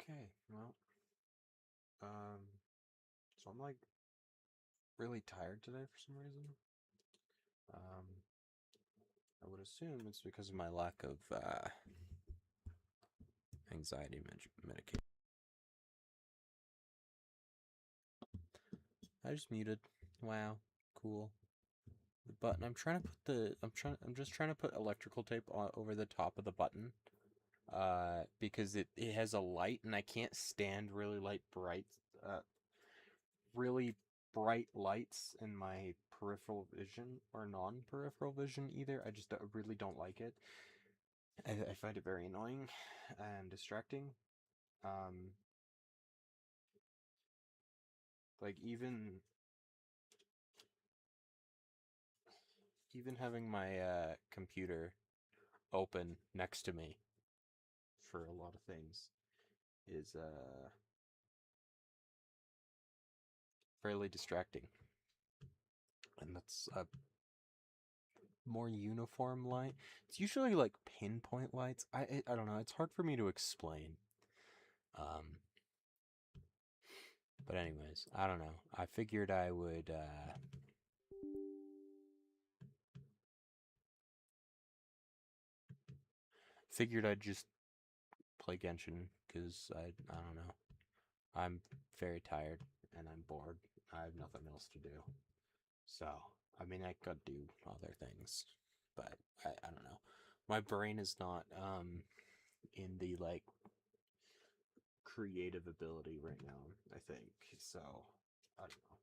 Okay, well, so I'm like really tired today for some reason. Um, I would assume it's because of my lack of anxiety medication. I just muted. Wow, cool. The button. I'm just trying to put electrical tape over the top of the button. Because it has a light and I can't stand really bright lights in my peripheral vision or non-peripheral vision either. I just really don't like it. I find it very annoying and distracting. Um, like even having my computer open next to me for a lot of things is fairly distracting. And that's a more uniform light. It's usually like pinpoint lights. I don't know. It's hard for me to explain. Um, but anyways, I don't know. I figured I would figured I'd just play Genshin because I don't know. I'm very tired and I'm bored. I have nothing else to do. So, I mean, I could do other things, but I don't know. My brain is not in the like creative ability right now, I think. So, I don't know.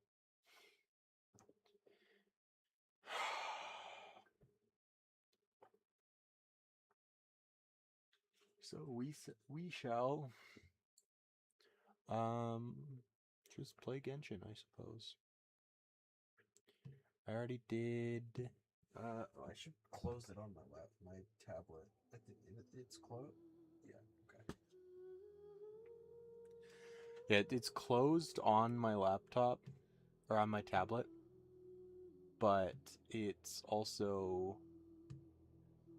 So we shall um just play Genshin, I suppose. I already did. I should close it on my tablet. It's closed. Yeah. Okay. Yeah, it's closed on my laptop or on my tablet, but it's also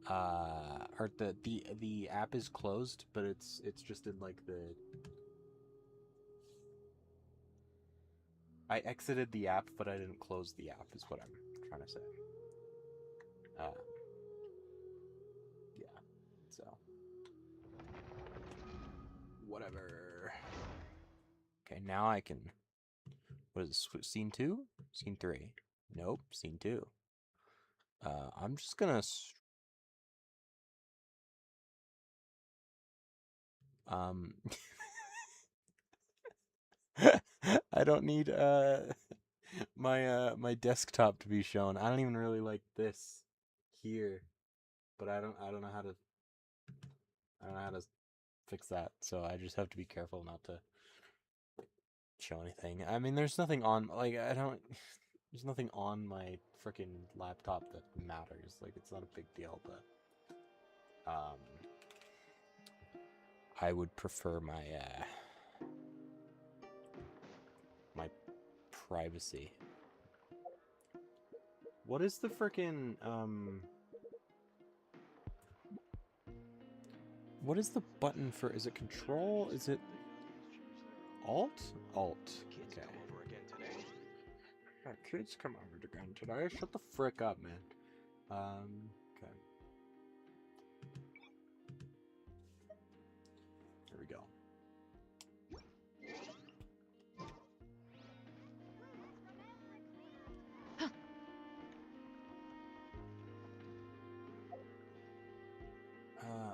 or the app is closed, but it's just in like the I exited the app, but I didn't close the app is what I'm trying to say. Uh, yeah. So whatever. Okay, now I can. What is this? Scene 2? Scene 3? Nope. Scene 2. I'm just gonna. Um. I don't need my desktop to be shown. I don't even really like this here, but I don't know how to fix that. So I just have to be careful not to show anything. I mean, there's nothing on like I don't there's nothing on my freaking laptop that matters. Like it's not a big deal, but I would prefer my privacy. What is the freaking what is the button for? Is it control? Is it alt? Alt. Okay. Kids come over again today. Shut the frick up, man. Okay. Here we go.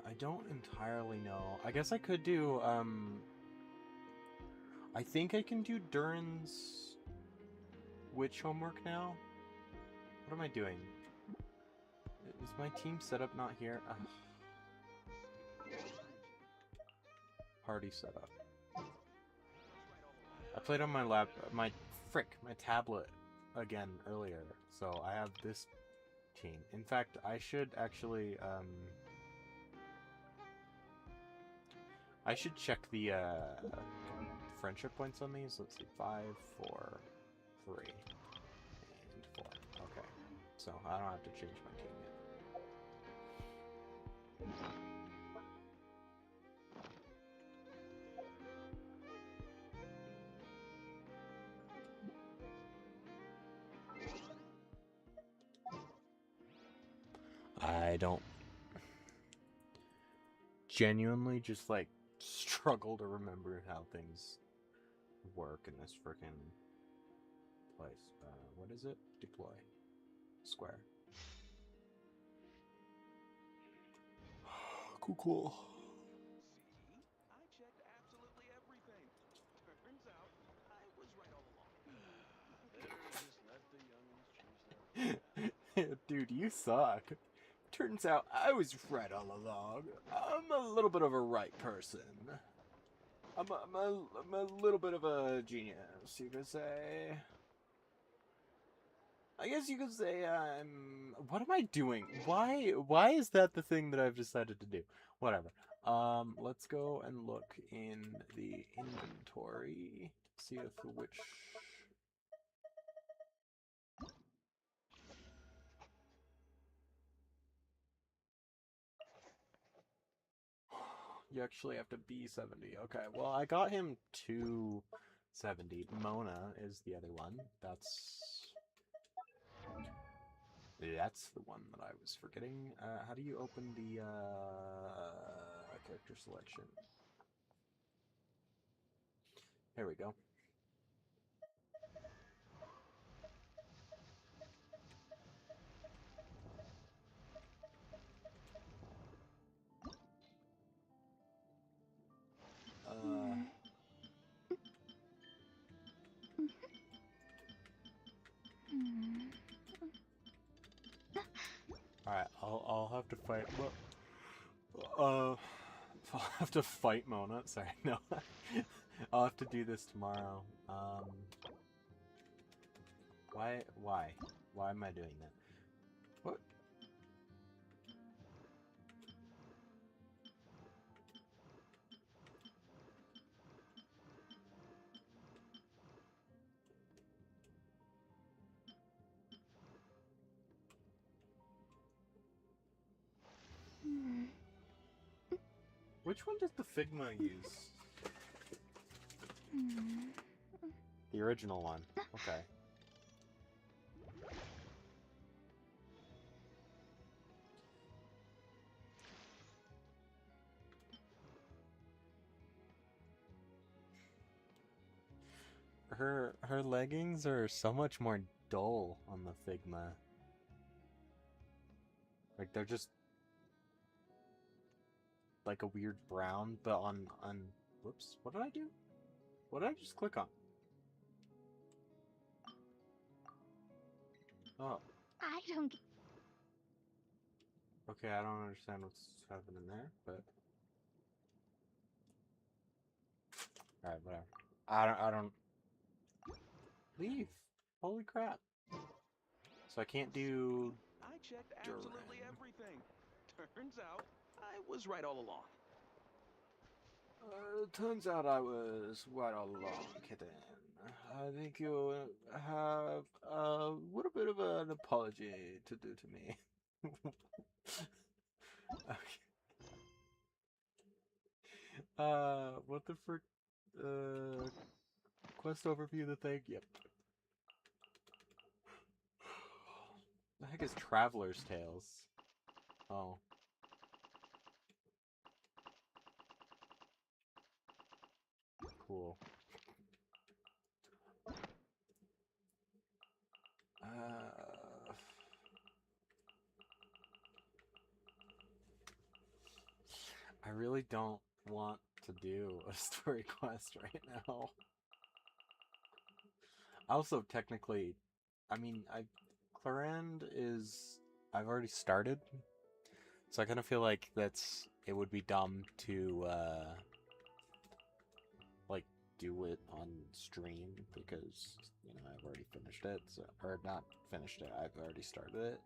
I don't entirely know. I guess I could do, I think I can do Durin's witch homework now. What am I doing? Is my team setup not here? Party setup. I played on my tablet again earlier, so I have this team. In fact, I should actually, I should check the, friendship points on these. Let's see, 5, 4, 3, and 4. Okay, so I don't have to change my team yet. I don't genuinely just like struggle to remember how things work in this freaking place. What is it? Deploy. Square. Cool. See? I checked absolutely everything. Turns out I was right all along. Better just let the youngins choose their own path. Dude, you suck. Turns out I was right all along. I'm a little bit of a right person. I'm a little bit of a genius, you could say. I guess you could say I'm... What am I doing? Why is that the thing that I've decided to do? Whatever. Let's go and look in the inventory. See if which... You actually have to be 70. Okay, well, I got him to 70. Mona is the other one. That's the one that I was forgetting. How do you open the character selection? There we go. Alright, I'll have to fight. I'll have to fight Mona. Sorry, no. I'll have to do this tomorrow. Why am I doing that? What? Which one does the Figma use? The original one. Okay. Her leggings are so much more dull on the Figma. Like they're just like a weird brown, but on whoops, what did I do? What did I just click on? Oh. I don't. Okay, I don't understand what's happening there, but alright, whatever. I don't leave. Holy crap. So I can't do I checked absolutely everything. Turns out I was right all along. Turns out I was right all along, kitten. I think you have a little bit of an apology to do to me. Okay. What the frick? Quest overview the thing? Yep. The heck is Traveler's Tales? Oh. Cool. I really don't want to do a story quest right now. Also, technically, I mean, Clarend is... I've already started, so I kind of feel like it would be dumb to, like, do it on stream, because, you know, I've already finished it, so, or not finished it, I've already started it.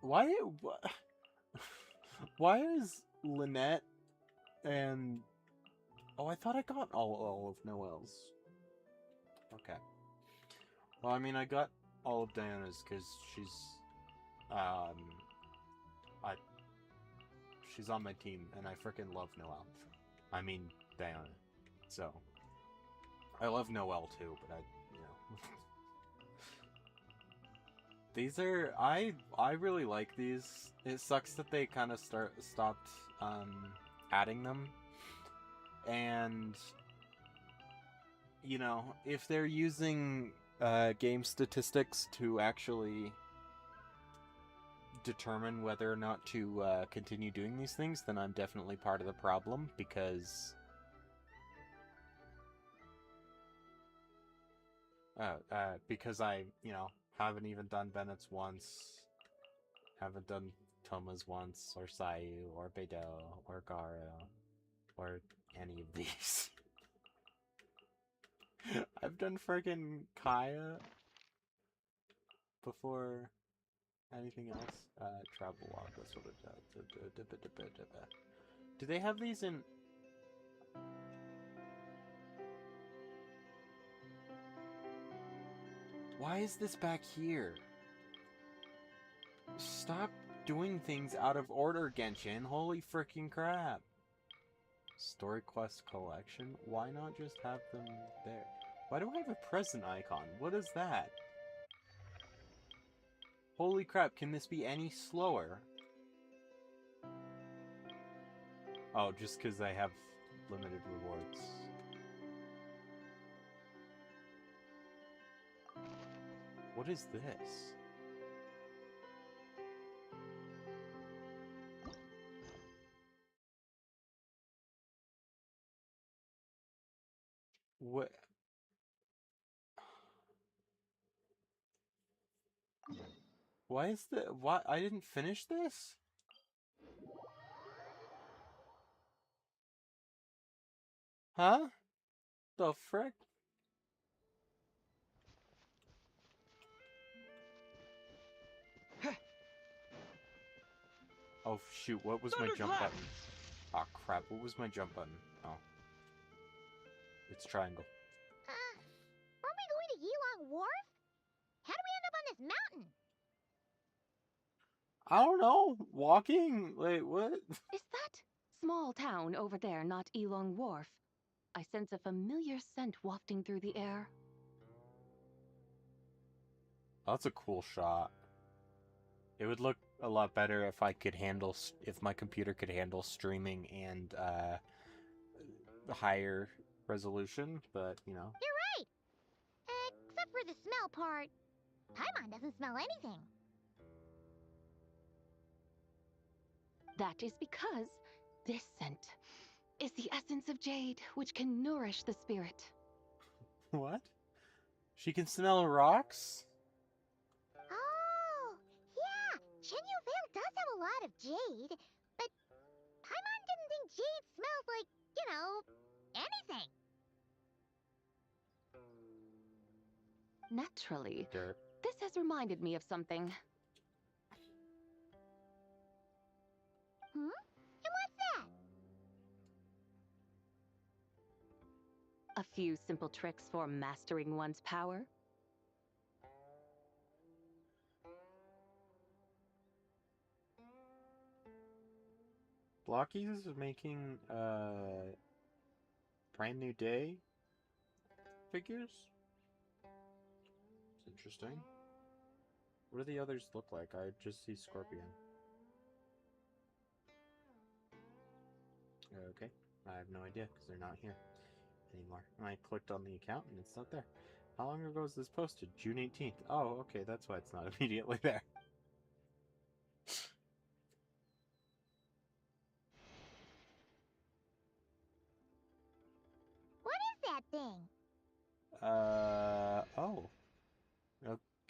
Why is Lynette and... Oh, I thought I got all of Noelle's. Okay. Well, I mean, I got all of Diana's because she's she's on my team, and I freaking love Noelle. I mean, Diana. So, I love Noelle too, but you know. These are I really like these. It sucks that they kind of stopped adding them, and you know, if they're using game statistics to actually determine whether or not to continue doing these things, then I'm definitely part of the problem because I, you know, haven't even done Bennett's once, haven't done Toma's once, or Sayu, or Beidou, or Garo, or any of these. I've done friggin' Kaya before anything else. Travel log, that's what it does. Do they have these in... Why is this back here? Stop doing things out of order, Genshin. Holy freaking crap. Story quest collection? Why not just have them there? Why do I have a present icon? What is that? Holy crap, can this be any slower? Oh, just because I have limited rewards. What is this? What? Why is the... Why? I didn't finish this? Huh? The frick? Oh shoot, what was my jump button? Oh crap, what was my jump button? Oh. It's triangle. Aren't we going to Yilong Wharf? How do we end up on this mountain? I don't know. Walking? Wait, what? Is that small town over there not Elong Wharf? I sense a familiar scent wafting through the air. That's a cool shot. It would look a lot better if I could handle, if my computer could handle streaming and higher resolution, but you know. You're right! Except for the smell part. Paimon doesn't smell anything. That is because this scent is the essence of jade, which can nourish the spirit. What? She can smell rocks? Oh, yeah! Shenyu Vale does have a lot of jade, but Paimon didn't think jade smelled like, you know, anything. Naturally, Dirt. this has reminded me of something. And what's that? A few simple tricks for mastering one's power. Blockies is making brand new day figures? It's interesting. What do the others look like? I just see Scorpion. Okay, I have no idea because they're not here anymore. And I clicked on the account and it's not there. How long ago was this posted? June 18th. Oh, okay, that's why it's not immediately there. What is that thing? Oh.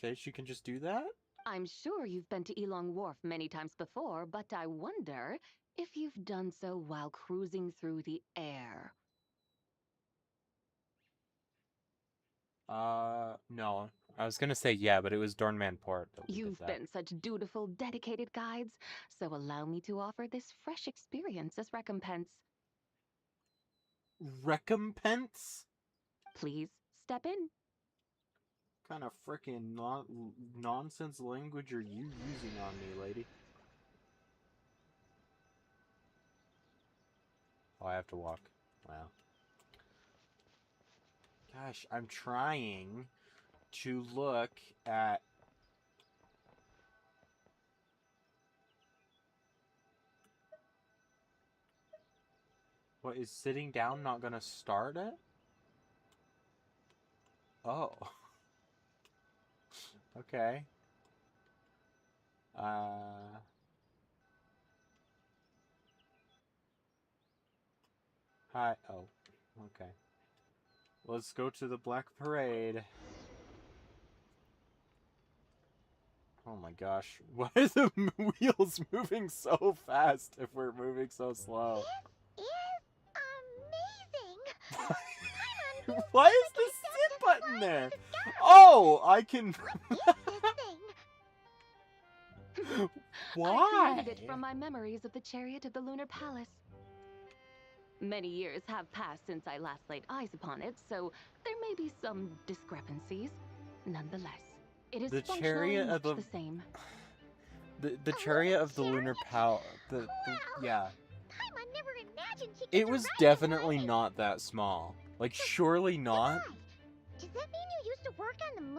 Okay, she can just do that? I'm sure you've been to Elong Wharf many times before, but I wonder if you've done so while cruising through the air. No. I was gonna say yeah, but it was Dornman Port that we did You've that. been such dutiful, dedicated guides, so allow me to offer this fresh experience as recompense. Recompense? Please step in. Kind of freaking nonsense language are you using on me, lady? Oh, I have to walk. Wow. Gosh, I'm trying to look at What, is sitting down not gonna start it? Oh. Okay. Hi. Oh. Okay. Let's go to the Black Parade. Oh my gosh. Why are the wheels moving so fast if we're moving so slow? This is amazing. Paimon, Why is the picked up sit to button fly there? through the sky. Oh, I can... What is this thing? Why? I created it from my memories of the chariot of the Lunar Palace. Many years have passed since I last laid eyes upon it, so there may be some discrepancies. Nonetheless, it is The functionally chariot much of the... the same. The chariot of the Lunar Palace... Wow. Yeah. Paimon never imagined she could It was ride definitely one. not that small. Like, surely not? Why? Does that mean you used to work on the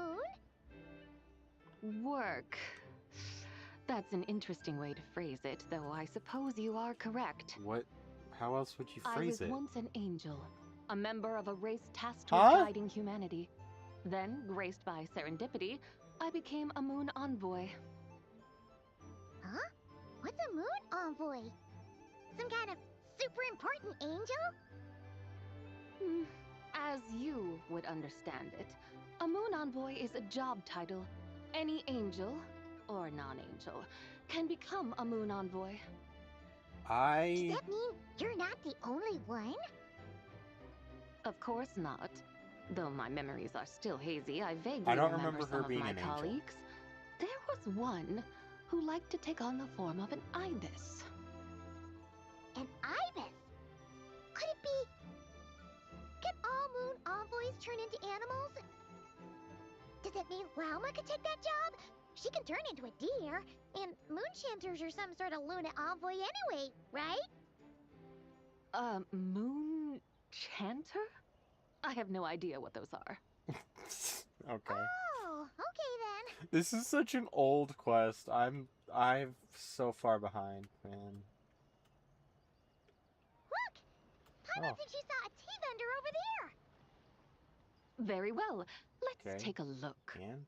moon? Work. That's an interesting way to phrase it, though I suppose you are correct. What? How else would you I phrase was it? once an angel, a member of a race tasked Huh? with guiding humanity. Then, graced by serendipity, I became a moon envoy. Huh? What's a moon envoy? Some kind of super important angel? As you would understand it, a moon envoy is a job title. Any angel, or non-angel, can become a moon envoy. Does I... that mean you're not the only one? Of course not. Though my memories are still hazy, I vaguely I don't remember remember her some being of my an angel. colleagues. There was one who liked to take on the form of an ibis. An ibis? Could it be... Can all moon envoys turn into animals? Does that mean Lauma could take that job? She can turn into a deer, and moonchanters are some sort of Luna envoy anyway, right? Moon chanter? I have no idea what those are. Okay. Oh, okay then. This is such an old quest. I'm so far behind, man. Look! Paimon Oh. thinks she saw a tea vendor over there. Very well. Let's Okay. take a look. And?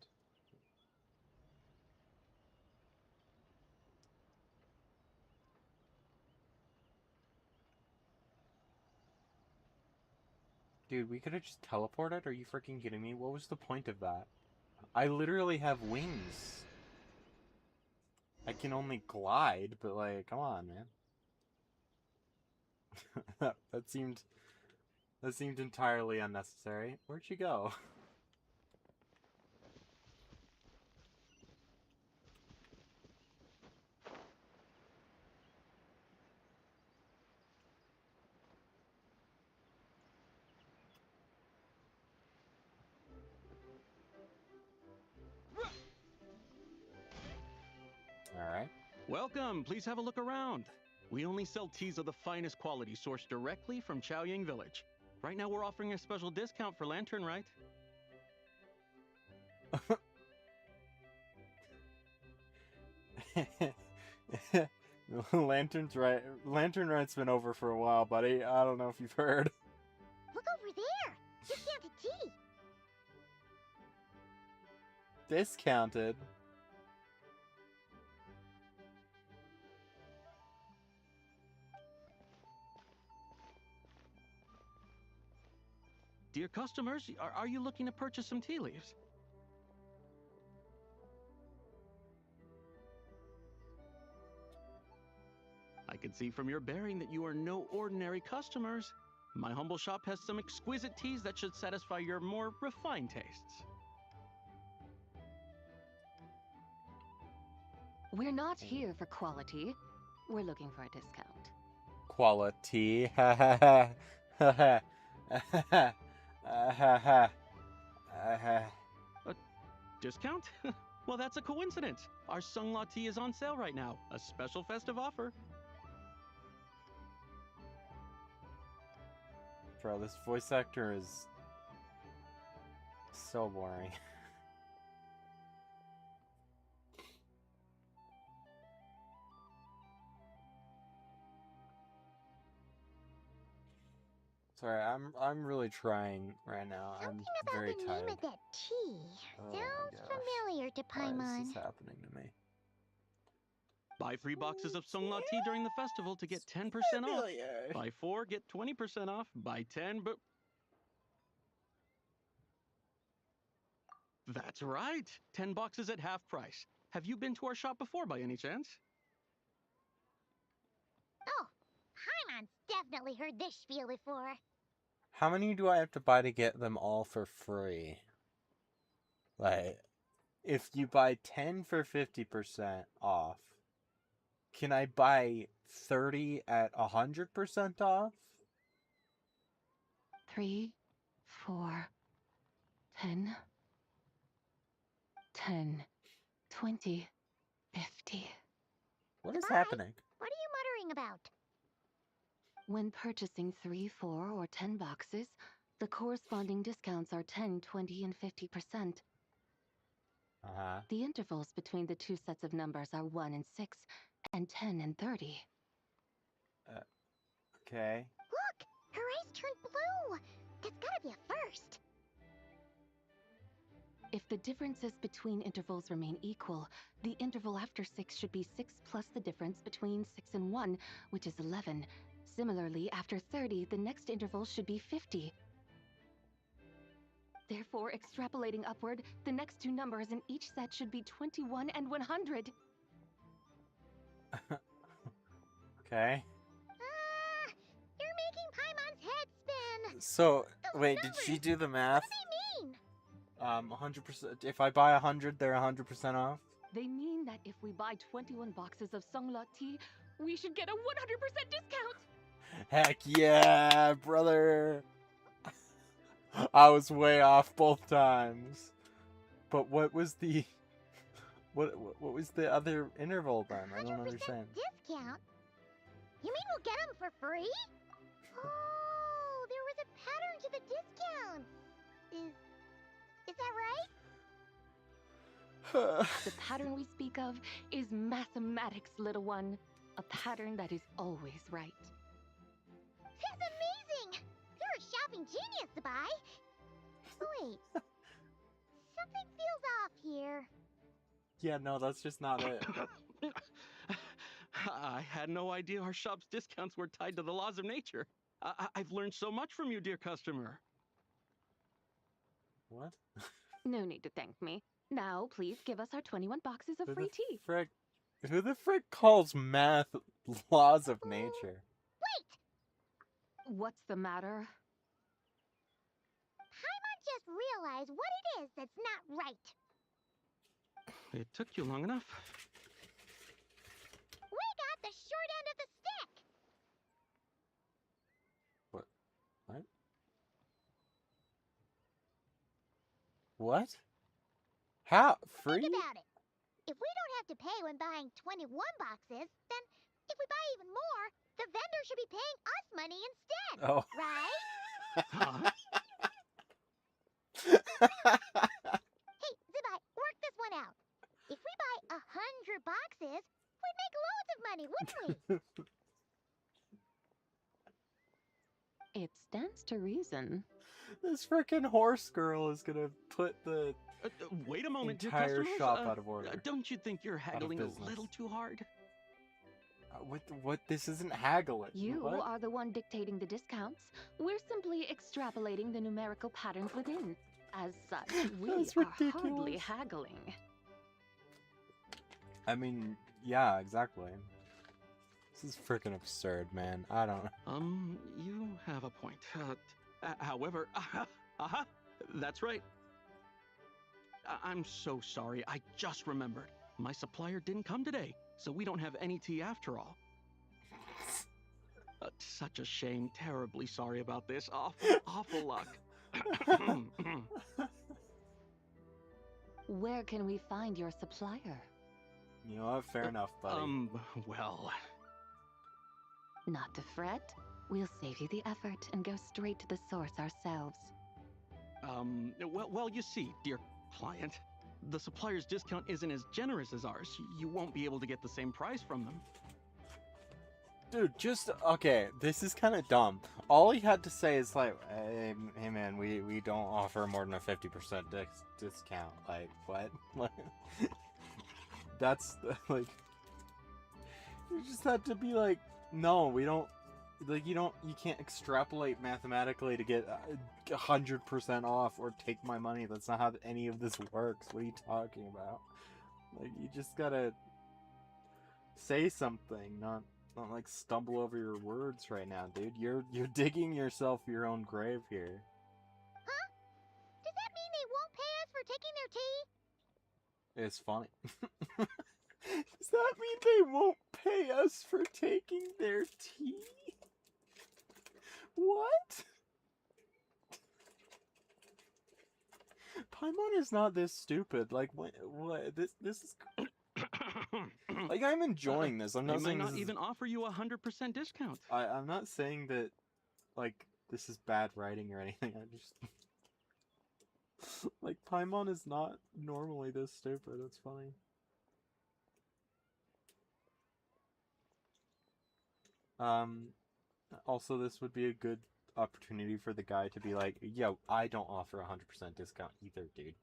Dude, we could have just teleported? Are you freaking kidding me? What was the point of that? I literally have wings. I can only glide, but like, come on, man. that seemed entirely unnecessary. Where'd she go? Alright. Welcome, please have a look around. We only sell teas of the finest quality sourced directly from Chaoying Village. Right now we're offering a special discount for Lanternlit. Lanternlight's been over for a while, buddy. I don't know if you've heard. Look over there! Discounted tea! Discounted? Dear customers, are you looking to purchase some tea leaves? I can see from your bearing that you are no ordinary customers. My humble shop has some exquisite teas that should satisfy your more refined tastes. We're not here for quality. We're looking for a discount. Quality. Ha ha ha. Ha ha. Ha ha. Discount? Well, that's a coincidence. Our Sunglaw tea is on sale right now. A special festive offer. Bro, this voice actor is so boring. Sorry, I'm really trying right now. Something I'm about very the tired. name of that tea Oh my sounds gosh. familiar to Why is Paimon. this happening to me? Buy 3 boxes of Songla tea during the festival to get 10% off. Familiar. Buy 4, get 20% off. Buy 10, but... That's right. 10 boxes at half price. Have you been to our shop before by any chance? Oh, Paimon's definitely heard this spiel before. How many do I have to buy to get them all for free? Like, if you buy 10 for 50% off, can I buy 30 at 100% off? 3, 4, 10, 10, 20, 50. What is Goodbye. happening? What are you muttering about? When purchasing 3, 4, or 10 boxes, the corresponding discounts are 10, 20, and 50%. Uh-huh. The intervals between the two sets of numbers are 1 and 6, and 10 and 30. Okay. Look, her eyes turned blue. That's gotta be a first. If the differences between intervals remain equal, the interval after 6 should be 6 plus the difference between 6 and 1, which is 11. Similarly, after 30, the next interval should be 50. Therefore, extrapolating upward, the next two numbers in each set should be 21 and 100. Okay. You're making Paimon's head spin. So, Those wait, did she numbers, do the What math? do they mean? 100%. If I buy 100, they're 100% off? They mean that if we buy 21 boxes of Songla tea, we should get a 100% discount! Heck yeah, brother! I was way off both times. But what was the... What was the other interval then? I don't 100% understand. discount? You mean we'll get them for free? Oh, there was a pattern to the discounts. Is that right? The pattern we speak of is mathematics, little one. A pattern that is always right. That's amazing! You're a shopping genius, Sabai. Wait. Something feels off here. Yeah, no, that's just not it. I had no idea our shop's discounts were tied to the laws of nature. I've learned so much from you, dear customer. What? No need to thank me. Now, please give us our 21 boxes of free tea. Who the frick calls math laws of nature? Wait! What's the matter? Paimon just realized what it is that's not right. It took you long enough. We got the short end of the stick. What? What? How? Free? Think about it. If we don't have to pay when buying 21 boxes, then if we buy even more, the vendor should be paying us money instead. Oh. Right? Huh? Hey, Zibai, work this one out. If we buy 100 boxes, we'd make loads of money, wouldn't we? It stands to reason. This frickin' horse girl is gonna put the Wait a moment, dear entire customers. shop out of order. Don't you think you're haggling a business. little too hard? What? This isn't haggling. You What? are the one dictating the discounts. We're simply extrapolating the numerical patterns within. As such, we That's are hardly ridiculous. haggling. I mean, yeah, exactly. This is freaking absurd, man. I don't. You have a point. However, that's right. I'm so sorry. I just remembered. My supplier didn't come today, so we don't have any tea after all. Such a shame. Terribly sorry about this. Awful luck. Where can we find your supplier? You know what? Fair enough, buddy. Well... Not to fret. We'll save you the effort and go straight to the source ourselves. Well, you see, dear client, the supplier's discount isn't as generous as ours. You won't be able to get the same price from them. Dude, just okay. This is kind of dumb. All he had to say is like, "Hey man, we don't offer more than a 50% discount." Like, what? What? That's like, you just had to be like, "No, we don't." Like, you can't extrapolate mathematically to get 100% off or take my money. That's not how any of this works. What are you talking about? Like, you just gotta say something, not like stumble over your words right now, dude. You're digging yourself your own grave here. Huh? Does that mean they won't pay us for taking their tea? It's funny. Does that mean they won't pay us for taking their tea? What? Paimon is not this stupid. Like, what? This is like, I'm enjoying this. I'm not They saying might this not is... even offer you 100% discount. I'm not saying that, like, this is bad writing or anything. I just like, Paimon is not normally this stupid. It's funny. Also, this would be a good opportunity for the guy to be like, yo, I don't offer 100% discount either, dude.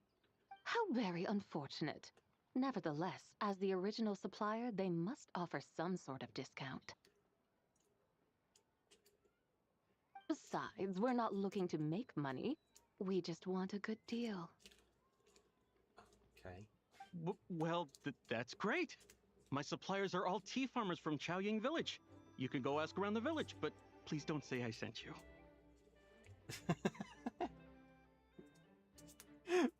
How very unfortunate. Nevertheless, as the original supplier, they must offer some sort of discount. Besides, we're not looking to make money. We just want a good deal. Okay. Well, that's great. My suppliers are all tea farmers from Chaoying Village. You can go ask around the village, but please don't say I sent you.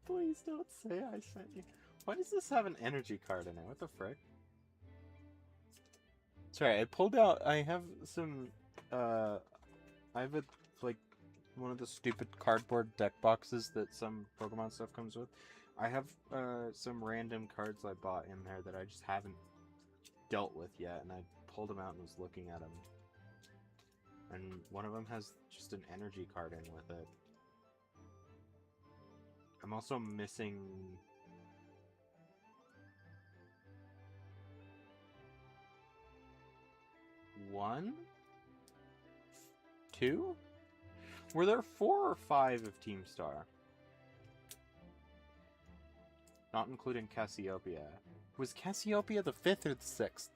Please don't say I sent you. Why does this have an energy card in it? What the frick? Sorry, I pulled out... I have some... I have a, like, one of the stupid cardboard deck boxes that some Pokemon stuff comes with. I have some random cards I bought in there that I just haven't dealt with yet, and I pulled them out and was looking at them. And one of them has just an energy card in with it. I'm also missing... one? Two? Were there 4 or 5 of Team Star? Not including Cassiopeia. Was Cassiopeia the 5th or the 6th?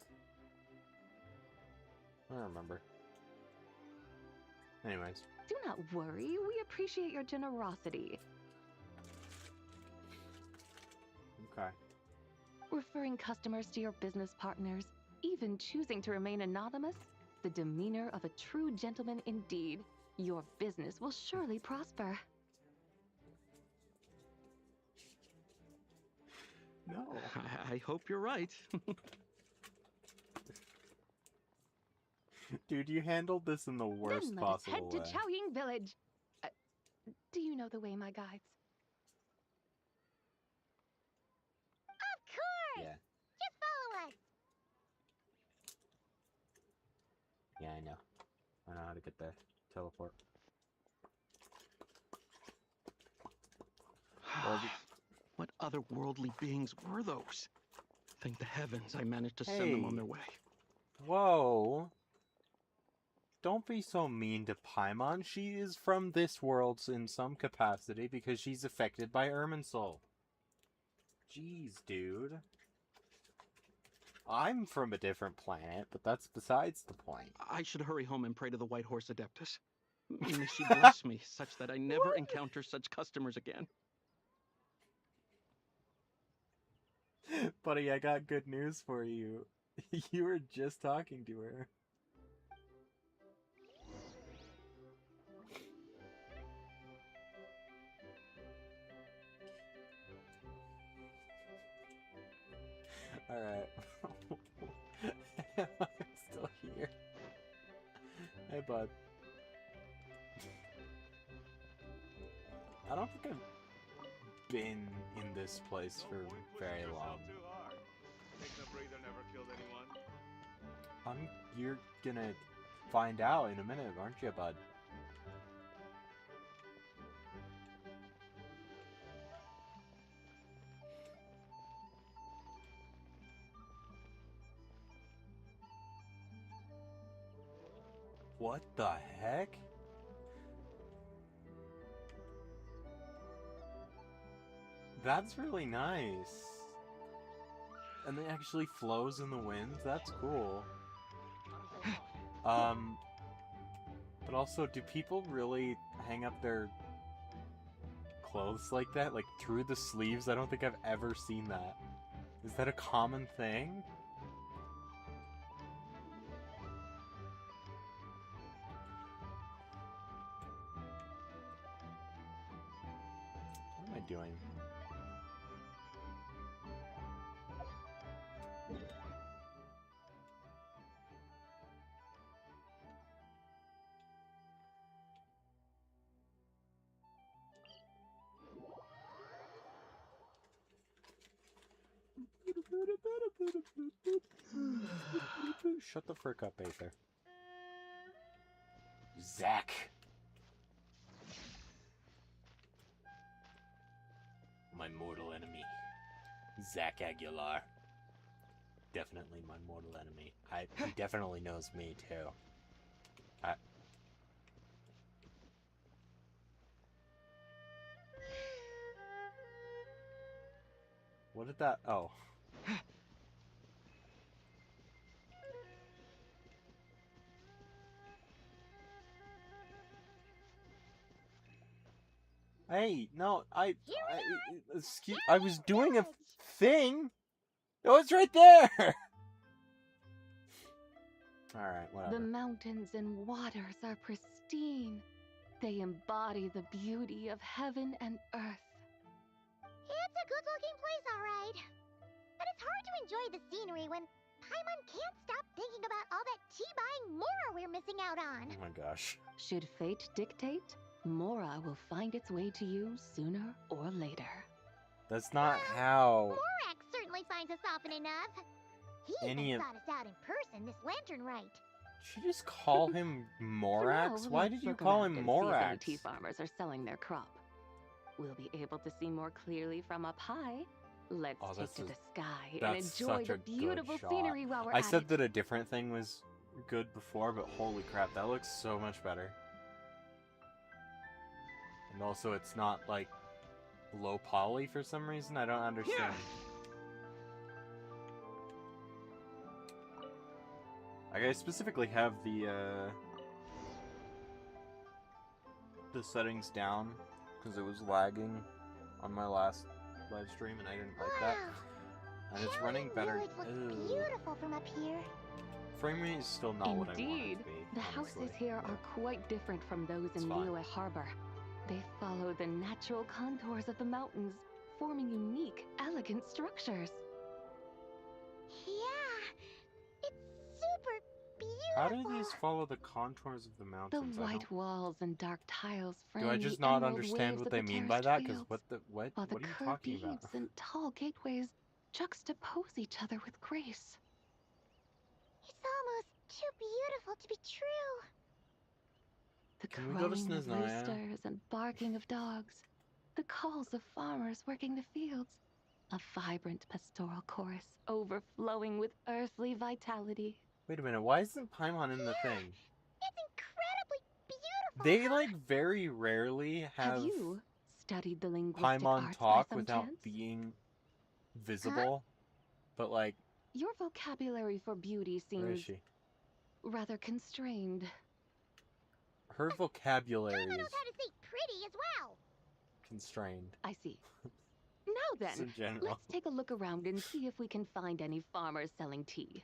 I don't remember. Anyways. Do not worry, we appreciate your generosity. Okay. Referring customers to your business partners, even choosing to remain anonymous, the demeanor of a true gentleman indeed. Your business will surely prosper. No. I hope you're right. Dude, you handled this in the worst Then let us possible head way. to Chaoying Village. Do you know the way, my guides? Of course! Yeah. Just follow us! Yeah, I know. I know how to get there. Teleport. What otherworldly beings were those? Thank the heavens I managed to send them on Hey. their way. Whoa. Don't be so mean to Paimon. She is from this world in some capacity because she's affected by Irminsul. Jeez, dude. I'm from a different planet, but that's besides the point. I should hurry home and pray to the White Horse Adeptus. May she bless me such that I never encounter such customers again. Buddy, I got good news for you. You were just talking to her. Alright. I'm still here. Hey, bud. I don't think I've been in this place for very long. You're gonna find out in a minute, aren't you, bud? What the heck? That's really nice. And it actually flows in the wind. That's cool. But also, do people really hang up their clothes like that? Like, through the sleeves? I don't think I've ever seen that. Is that a common thing? What am I doing? Shut the frick up, Aether. Zach! My mortal enemy. Zach Aguilar. Definitely my mortal enemy. He definitely knows me, too. What did that... Oh. Hey, no, excuse, I was doing a thing. Oh, it's right there. All right, whatever. The mountains and waters are pristine. They embody the beauty of heaven and earth. It's a good-looking place, all right. But it's hard to enjoy the scenery when Paimon can't stop thinking about all that tea-buying Mora we're missing out on. Oh my gosh. Should fate dictate, Mora will find its way to you sooner or later. That's not how... Morak certainly finds us often enough. He even sought us out in person this Lanternlit. Did you just call him Morax? For now, Why let's did you look call around him and see if any Morax? tea farmers are selling their crop. We'll be able to see more clearly from up high. Let's take to the sky and enjoy the beautiful scenery while we're at it. I said that a different thing was good before, but holy crap, that looks so much better. And also, it's not, like, low poly for some reason. I don't understand. Like, I specifically have the settings down because it was lagging on my last live stream and I didn't like that. And it's running better. Looks beautiful from up here. Frame rate is still not what I want it to be. Indeed, the houses here are quite different from those in Liyue Harbor. They follow the natural contours of the mountains, forming unique, elegant structures. Yeah, it's super beautiful. How do these follow the contours of the mountains? The white walls and dark tiles frame Do I just not understand what they mean by that? Because what are you talking about? eaves and tall gateways juxtapose each other with grace. It's almost too beautiful to be true. The Can we go to crowing of Snezhnaya? roosters and barking of dogs, the calls of farmers working the fields, a vibrant pastoral chorus overflowing with earthly vitality. Wait a minute, why isn't Paimon in the thing? It's incredibly beautiful. They, like, very rarely have you studied the linguistic Paimon arts talk by some without chance? being visible. But, like... Your vocabulary for beauty Where is seems she? rather constrained. Her vocabulary Paimon is knows how to say pretty as well. constrained. I see. Now Just then, in general. let's take a look around and see if we can find any farmers selling tea.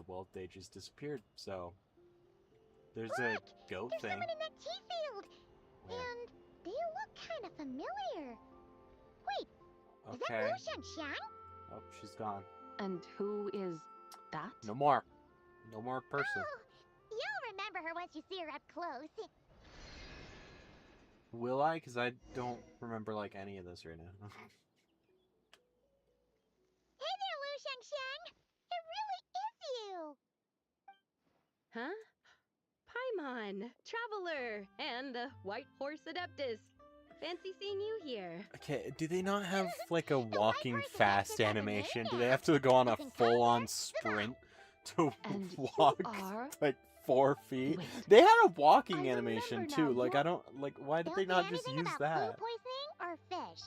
Well, they just disappeared, so... There's Look, a goat there's thing. someone in that tea field. Where? And they look kind of familiar. Wait, is that Okay. Wu Shanshan? Oh, she's gone. And who is that? No more. No more person. Oh, you'll remember her once you see her up close. Will I? Because I don't remember, like, any of this right now. Hey there, Wu Shanshan. It really is you. Huh? Paimon, Traveler, and the White Horse Adeptus. Fancy seeing you here. Okay, do they not have like a one walking person fast has another name animation? Do they now. have to go on You a can come full-on here, sprint to And you walk are? like 4 feet? Wait. They had a I walking animation remember too. now, Like you're- I don't like. Why did Don't they say not just anything use about that? food poisoning or fish.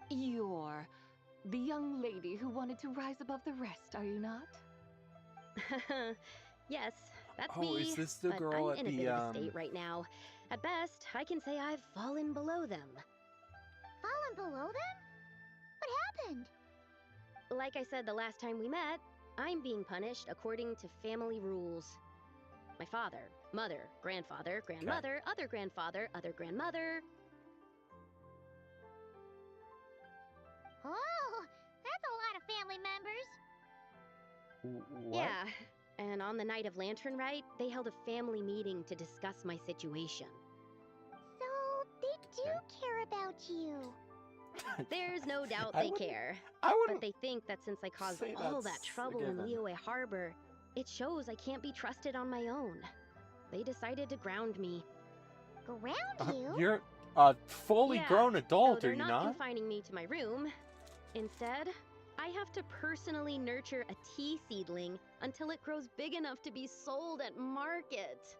You're the young lady who wanted to rise above the rest, are you not? Yes, that's Oh, me. is this the but girl I'm at in a the bit of a state right now. At best, I can say I've fallen below them. Fallen below them? What happened? Like I said the last time we met, I'm being punished according to family rules. My father, mother, grandfather, grandmother, other grandfather, other grandmother. Oh, that's a lot of family members. What? Yeah, and on the night of Lanternlit, they held a family meeting to discuss my situation. So, they do Okay. care about you. There's no doubt I they wouldn't- care. I But wouldn't. they think that since I caused say all that that's a trouble in given. Liyue Harbor, it shows I can't be trusted on my own. They decided to ground me. Ground you? You're a fully Yeah, grown So adult, they're are you not not? confining me to my room. Instead, I have to personally nurture a tea seedling until it grows big enough to be sold at market.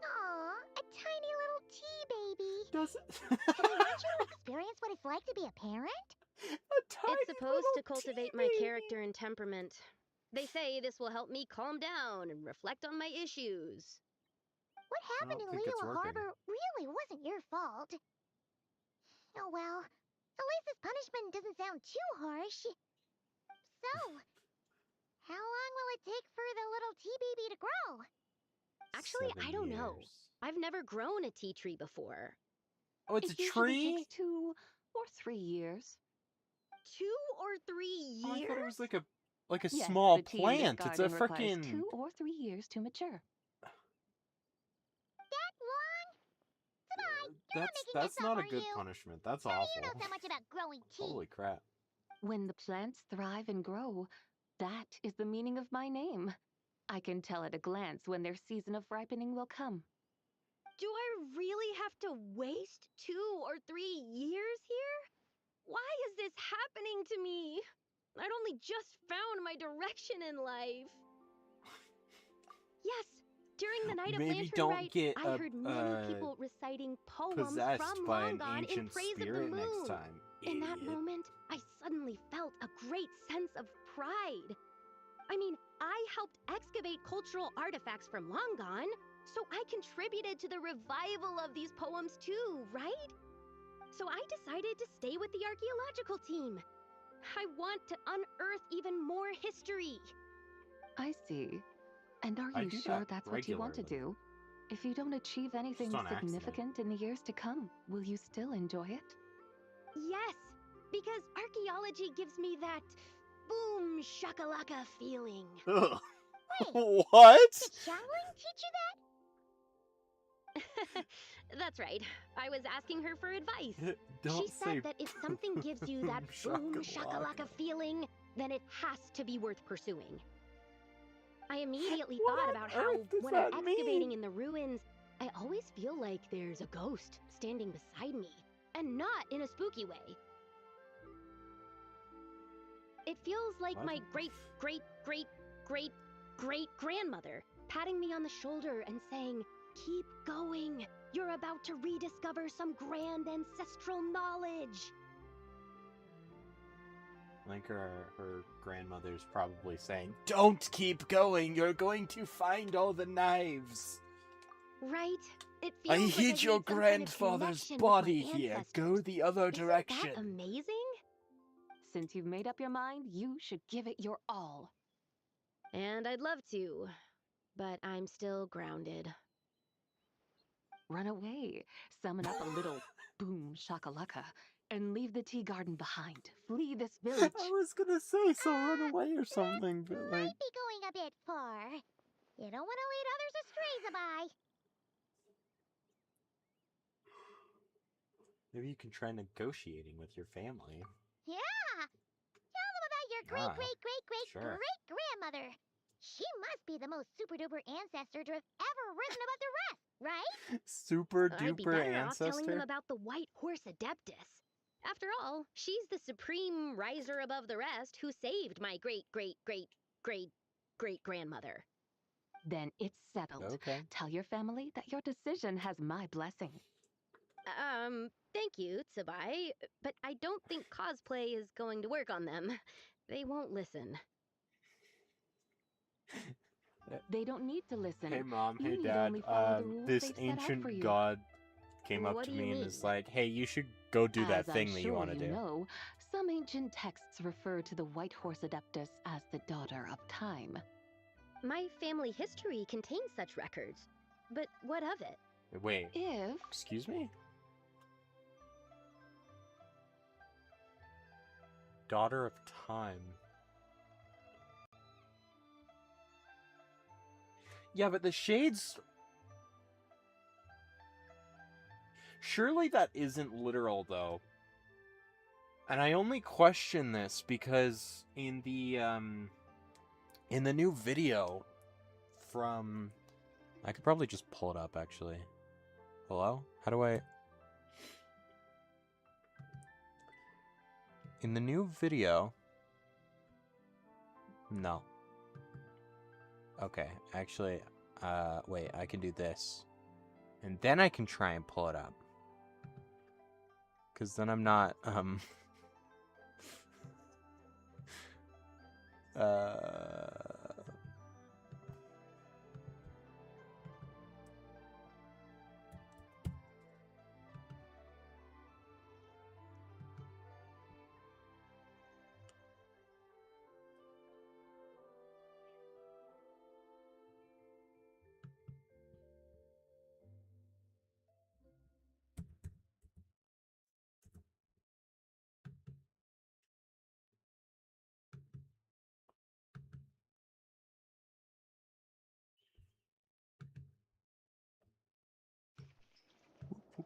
Aw, a tiny little tea baby. Does Do they want you to experience what it's like to be a parent? a tiny It's supposed to little cultivate tea my baby. character and temperament. They say this will help me calm down and reflect on my issues. What happened in think it's Liyue working. Harbor really wasn't your fault. Oh well, at least this punishment doesn't sound too harsh. So, how long will it take for the little tea baby to grow? Actually, 7 I don't know. years. I've never grown a tea tree before. Oh, it's It a usually tree? takes 2 or 3 years. 2 or 3 Oh, I years? thought it was like a Yes, small the tea in this plant. It's a garden requires freaking 2 or 3 years to mature. That long? Goodbye. You're not making that's this not up, a are good you? punishment. That's How do awful. you know so much about growing tea? Holy crap. When the plants thrive and grow, that is the meaning of my name. I can tell at a glance when their season of ripening will come. Do I really have to waste 2 or 3 years here? Why is this happening to me? I'd only just found my direction in life. Yes, during the night of Maybe don't Lanternlit, get I heard many people reciting poems possessed from by an Longon in ancient praise of the spirit moon. next time. In that idiot. moment, I suddenly felt a great sense of pride. I mean, I helped excavate cultural artifacts from long gone, so I contributed to the revival of these poems too, right? So I decided to stay with the archaeological team. I want to unearth even more history. I see. And are I you do sure that that's what you want to regularly. do? If you don't achieve anything on accident. significant in the years to come, will you still enjoy it? Yes, because archaeology gives me that boom shakalaka feeling. Ugh. Wait, What? did Xiangling teach you that? That's right. I was asking her for advice. Don't She say said that if something gives you that boom shakalaka feeling, then it has to be worth pursuing. I immediately What thought on about how, earth does when I'm that excavating mean? in the ruins, I always feel like there's a ghost standing beside me, and not in a spooky way. It feels like What? my great grandmother patting me on the shoulder and saying, "Keep going. You're about to rediscover some grand ancestral knowledge." I think her grandmother's probably saying, "Don't keep going. You're going to find all the knives. Right? It I feels like hid I've your made some kind of grandfather's connection with my body here. Go ancestors. the other Isn't direction." that amazing? Since you've made up your mind, you should give it your all. And I'd love to, but I'm still grounded. Run away, summon up a little boom shakalaka, and leave the tea garden behind. Flee this village. I was gonna say, so run away or something, but like, Might be going a bit far. You don't want to lead others astray, Zabai. maybe you can try negotiating with your family. Yeah! Tell them about your Ah, sure. great-great-great-great-grandmother. She must be the most super-duper ancestor to have ever risen above the rest, right? Super I'd be duper better off telling them ancestor? about the White Horse Adeptus. After all, she's the supreme riser above the rest who saved my great-great-great-great-great-grandmother. Then it's settled. Okay. Tell your family that your decision has my blessing. Thank you, Tsubai, but I don't think cosplay is going to work on them. They won't listen. They don't need to listen. Hey mom, You hey need dad, only follow the rules this they've set out for ancient you. god came up What to do you me and mean? is like, hey, you should go do that As thing I'm that sure you want to do. know, some ancient texts refer to the White Horse Adeptus as the daughter of time. My family history contains such records. But what of it? Wait, If excuse me? Daughter of time. Yeah, but the shades... Surely that isn't literal, though. And I only question this because in the new video from... I could probably just pull it up, actually. Hello? How do I... In the new video... No. Okay, actually, wait, I can do this. And then I can try and pull it up. Because then I'm not,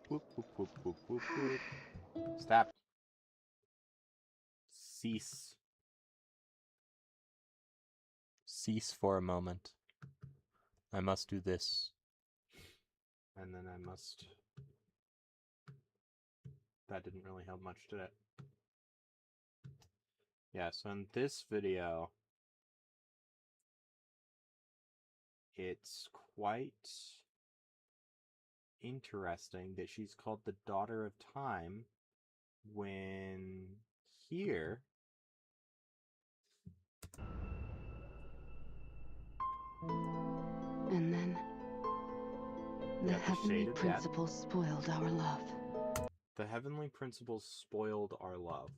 whoop, whoop, whoop, whoop, whoop, whoop. Stop. Cease. Cease for a moment. I must do this. And then I must... That didn't really help much, did it? Yeah, so in this video, it's quite interesting that she's called the Daughter of Time when here... and then the Yeah, the heavenly shaded dad. principles spoiled our love. The heavenly principles spoiled our love.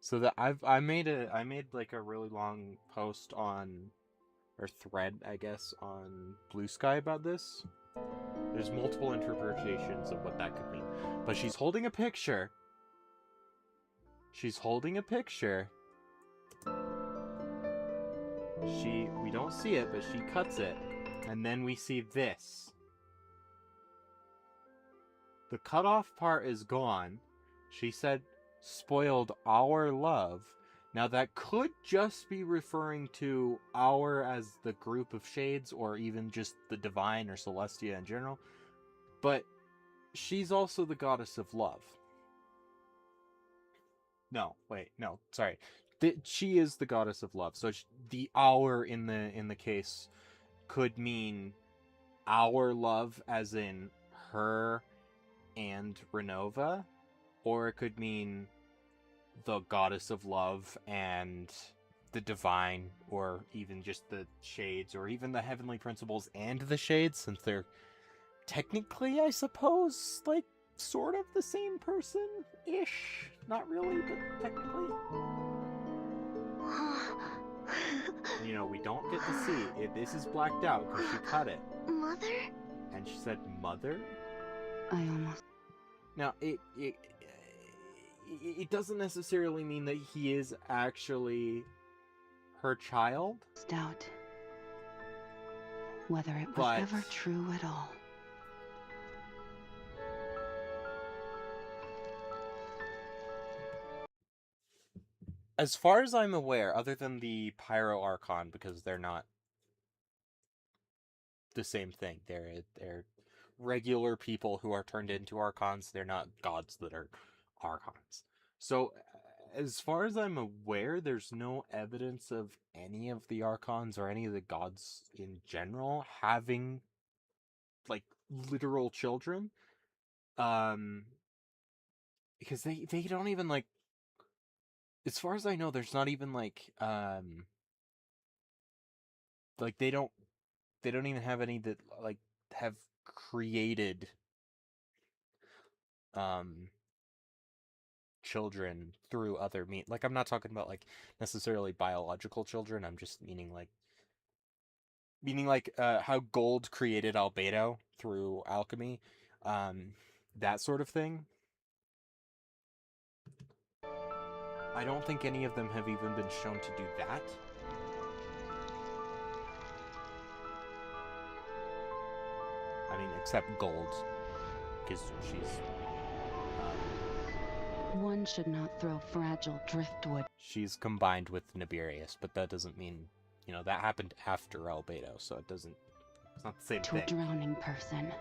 So that I made like a really long post on, or thread, I guess, on Blue Sky about this. There's multiple interpretations of what that could mean. But she's holding a picture. She's holding a picture. We don't see it, but she cuts it. And then we see this. The cutoff part is gone. She said, spoiled our love. Now that could just be referring to our as the group of shades, or even just the divine or Celestia in general. But she's also the goddess of love. No, wait, no, sorry. She is the goddess of love. So the our in the case could mean our love, as in her and Renova, or it could mean the goddess of love and the divine, or even just the shades, or even the heavenly principles and the shades, since they're technically, I suppose, like, sort of the same person-ish. Not really, but technically. You know, we don't get to see it. This is blacked out because she cut it. Mother? And she said, "Mother?" I almost... Now, it doesn't necessarily mean that he is actually her child. doubt whether it was But- ever true at all. As far as I'm aware, other than the Pyro Archon, because they're not the same thing. They're regular people who are turned into archons. They're not gods that are archons. So, as far as I'm aware, there's no evidence of any of the archons or any of the gods in general having like literal children. Because they don't even like, as far as I know, there's not even like they don't even have any that like have created children through other means. Like, I'm not talking about like necessarily biological children. I'm just meaning like how gold created albedo through alchemy, that sort of thing. I don't think any of them have even been shown to do that. I mean, except gold, because she's One should not throw fragile driftwood. she's combined with Nibirius, but that doesn't mean, that happened after albedo, so it's not the same To a thing. drowning person,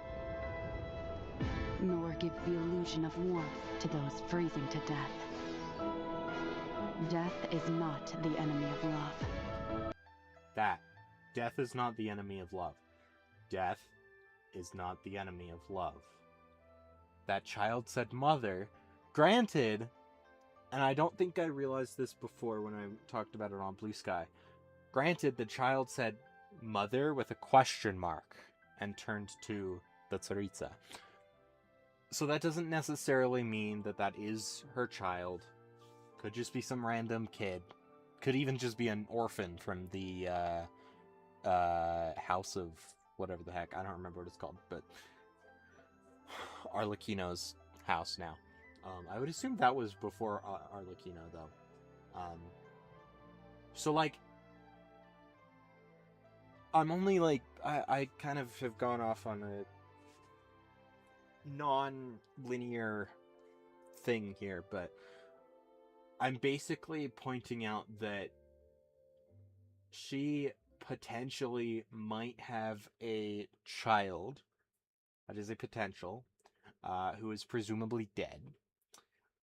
nor give the illusion of warmth to those freezing to death. Death is not the enemy of love. Death is not the enemy of love. Death is not the enemy of love. That child said mother. Granted, and I don't think I realized this before when I talked about it on Blue Sky. Granted, the child said mother with a question mark and turned to the Tsaritsa. So that doesn't necessarily mean that that is her child. Could just be some random kid. Could even just be an orphan from the house of whatever the heck. I don't remember what it's called, but Arlecchino's house now. I would assume that was before Arlecchino, though. So, like, I'm only, like, I kind of have gone off on a non-linear thing here, but I'm basically pointing out that she potentially might have a child, that is a potential, who is presumably dead,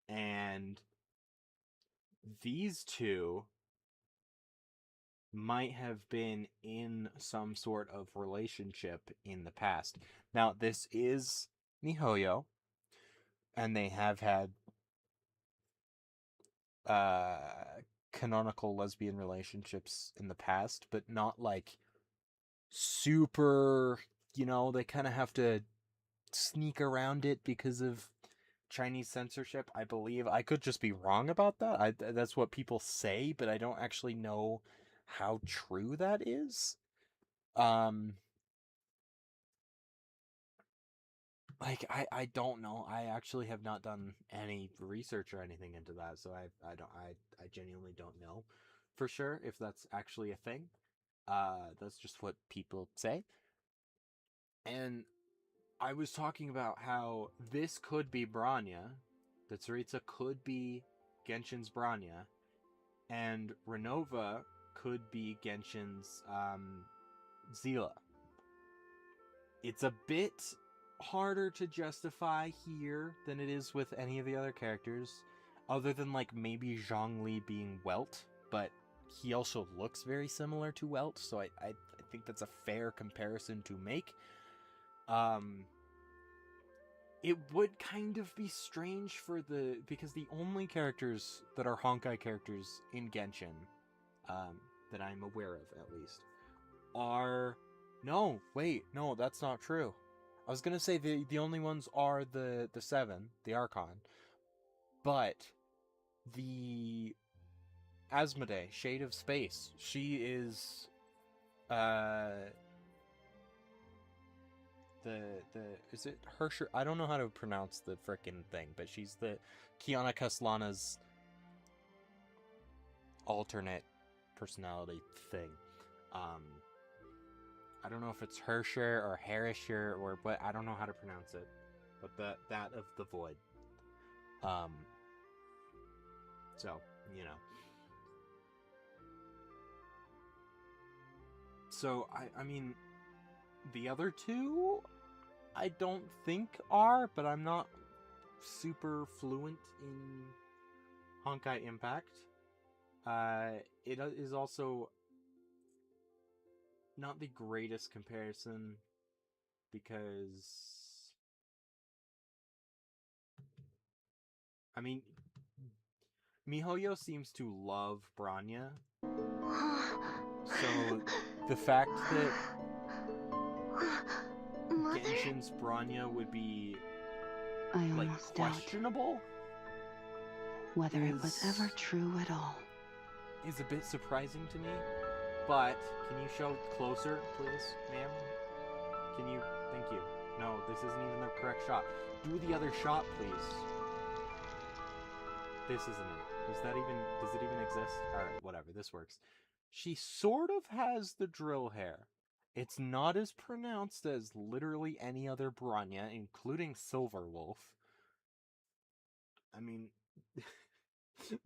and these two might have been in some sort of relationship in the past. Now, this is Mihoyo, and they have had canonical lesbian relationships in the past, but not like super, they kind of have to sneak around it because of Chinese censorship, I believe. I could just be wrong about that. That's what people say, but I don't actually know how true that is. Like, I don't know. I actually have not done any research or anything into that, so I genuinely don't know for sure if that's actually a thing. That's just what people say. And I was talking about how this could be Branya, the Tsaritsa could be Genshin's Branya, and Renova could be Genshin's Zila. It's a bit harder to justify here than it is with any of the other characters, other than like maybe Zhongli being Welt, but he also looks very similar to Welt, so I think that's a fair comparison to make. It would kind of be strange because the only characters that are Honkai characters in Genshin, that I'm aware of at least, are... No, wait, no, that's not true. I was gonna say the only ones are the seven, the Archon, but the Asmodee, Shade of Space, she is is it Hersher? I don't know how to pronounce the frickin' thing, but she's the Kiana Kaslana's alternate personality thing. I don't know if it's Hersher or Herisher or what. I don't know how to pronounce it, but that of the Void. So, So I mean, The other two, I don't think are, but I'm not super fluent in Honkai Impact. It is also not the greatest comparison because, I mean, MiHoYo seems to love Bronya, so the fact that Mother? Genshin's Bronya would be, I like, almost doubt questionable whether it was is- ever true at all. is a bit surprising to me. But can you show closer, please, ma'am? Can you? Thank you. No, this isn't even the correct shot. Do the other shot, please. This isn't it. Does it even exist? Alright, whatever, this works. She sort of has the drill hair. It's not as pronounced as literally any other Bronya, including Silverwolf. I mean,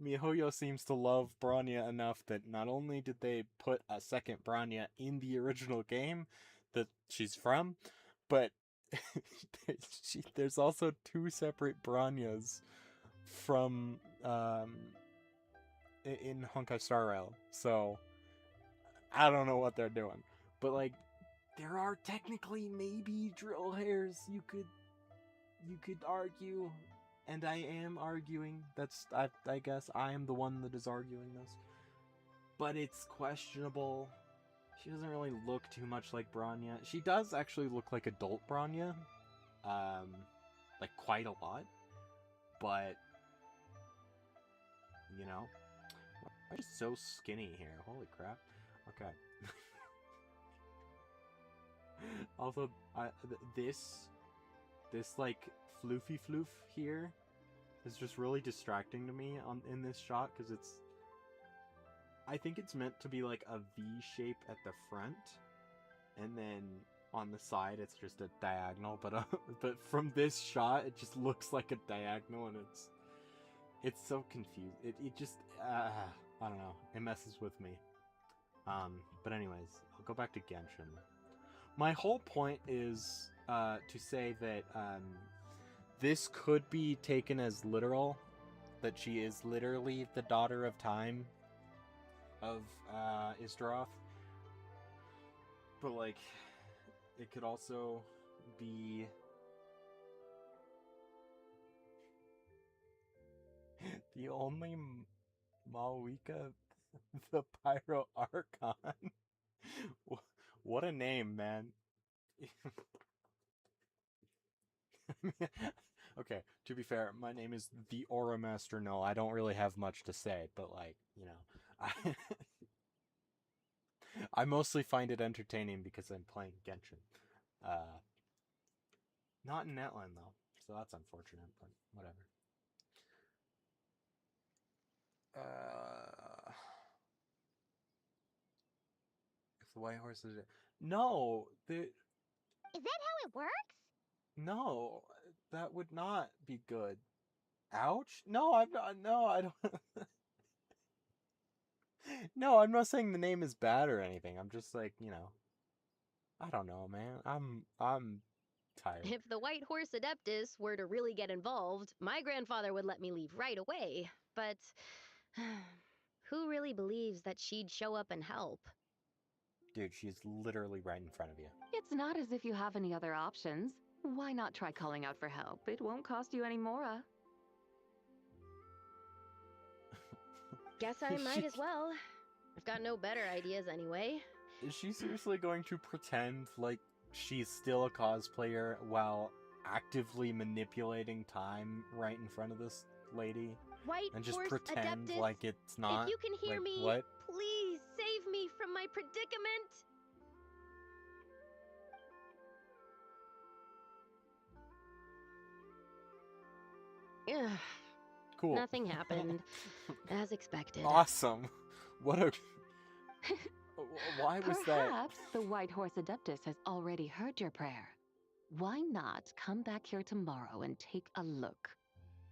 MiHoYo seems to love Bronya enough that not only did they put a second Bronya in the original game that she's from, but there's also two separate Bronyas from in Honkai Star Rail. So I don't know what they're doing, but like there are technically maybe drill hairs you could argue, and I am arguing. I guess I am the one that is arguing this, but it's questionable. She doesn't really look too much like Bronya. She does actually look like adult Bronya, like quite a lot, but you know, I'm just so skinny here. Holy crap. Okay. Also, this like floofy floof here is just really distracting to me in this shot because I think it's meant to be like a V shape at the front, and then on the side it's just a diagonal. But from this shot, it just looks like a diagonal, and it's so confused. It just I don't know. It messes with me. But anyways, I'll go back to Genshin. My whole point is to say that this could be taken as literal, that she is literally the daughter of time of Isdaroth. But like, it could also be the only Malwika the Pyro Archon. What a name, man. Okay, to be fair, my name is the Aura Master. No, I don't really have much to say, but like, you know, I mostly find it entertaining because I'm playing Genshin. Not in Netland though, so that's unfortunate, but whatever. If the white horse is no, Is that how it works? no, that would not be good. Ouch! No, I'm not. No, I don't. No, I'm not saying the name is bad or anything. I'm just like, you know, I don't know, man. I'm tired. If the White Horse Adeptus were to really get involved, my grandfather would let me leave right away. But who really believes that she'd show up and help? Dude, she's literally right in front of you. It's not as if you have any other options. Why not try calling out for help? It won't cost you any more. Guess I might as well. I've got no better ideas anyway. Is she seriously going to pretend like she's still a cosplayer while actively manipulating time right in front of this lady? White And just Horse pretend Adeptus, like it's not? if you can hear like, me, what? please save me from my predicament. Ugh, Cool. nothing happened, as expected. Awesome. What a... Why was that? Perhaps the White Horse Adeptus has already heard your prayer. Why not come back here tomorrow and take a look?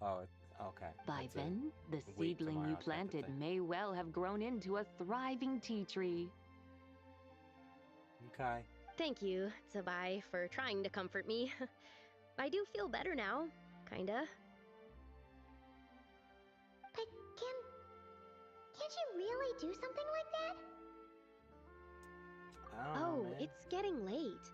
Oh, okay. By That's then, the wait seedling tomorrow you type of planted thing. may well have grown into a thriving tea tree. Okay. Thank you, Tsubai, for trying to comfort me. I do feel better now, kinda. But can't you really do something like that? I don't know, Oh, man. it's getting late.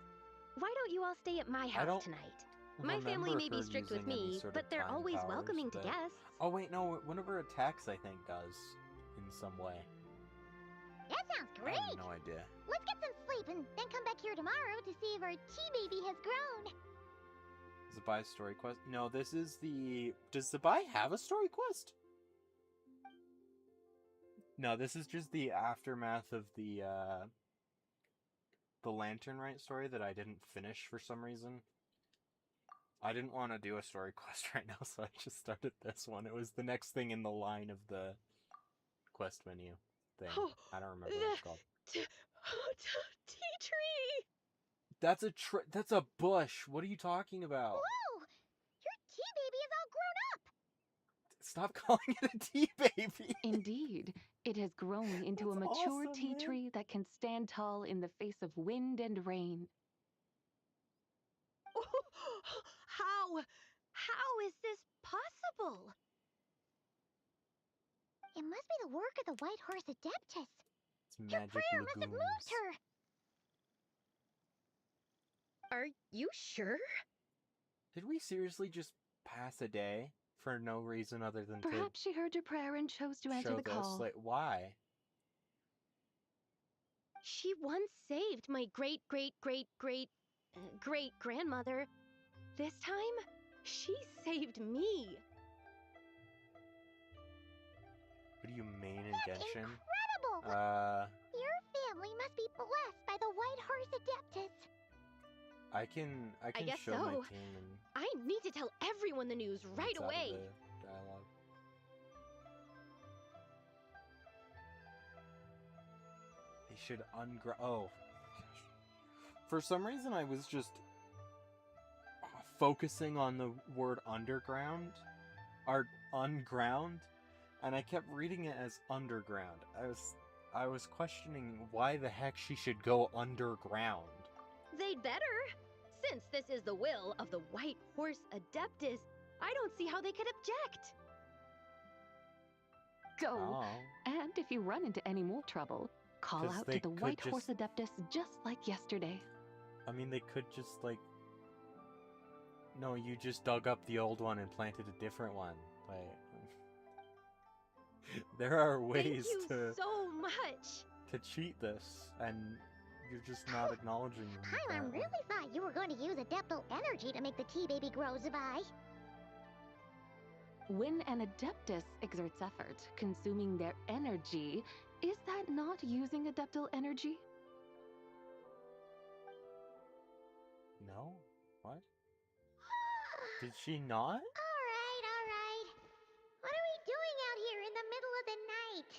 Why don't you all stay at my I house don't tonight? My family remember may be her strict with using any me, sort but of they're time always powers, welcoming to but- guests. Oh wait, no. One of her attacks, I think, does in some way. That sounds I great. have no idea. Let's get some sleep and then come back here tomorrow to see if our tea baby has grown. Zabai's story quest? No, this is the... Does Zabai have a story quest? No, this is just the aftermath of the Lanternlit story that I didn't finish for some reason. I didn't want to do a story quest right now, so I just started this one. It was the next thing in the line of the quest menu thing. Oh, I don't remember what it's called. Tea tree! That's a bush. What are you talking about? Whoa! Your tea baby is all grown up. Stop calling it a tea baby. Indeed, it has grown into a That's mature awesome, tea man. tree that can stand tall in the face of wind and rain. How is this possible? It must be the work of the White Horse Adeptus. It's Your magic prayer must have moved legumes. her. Are you sure? Did we seriously just pass a day for no reason other than Perhaps she heard your prayer and chose to to answer show the this? call. Like, why? She once saved my great grandmother. This time, she saved me. What do you mean in That's Genshin? incredible. Your family must be blessed by the White Horse Adeptus. I can guess show my so. team and I need to tell everyone the news right it's out of away. the dialogue. They should oh gosh. For some reason I was just focusing on the word underground or unground, and I kept reading it as underground. I was questioning why the heck she should go underground. They'd better. Since this is the will of the White Horse Adeptus, I don't see how they could object. Go! Oh. And if you run into any more trouble, call 'Cause out they to the could White Horse just- Adeptus just like yesterday. I mean, they could just, like... No, you just dug up the old one and planted a different one. Like... There are ways Thank you so much. to cheat this, and you're just not acknowledging them. Paimon apparently. really thought you were going to use Adeptal energy to make the tea baby grow, Zabai. When an Adeptus exerts effort, consuming their energy, is that not using Adeptal energy? No? What? Did she not? All right. What are we doing out here in the middle of the night?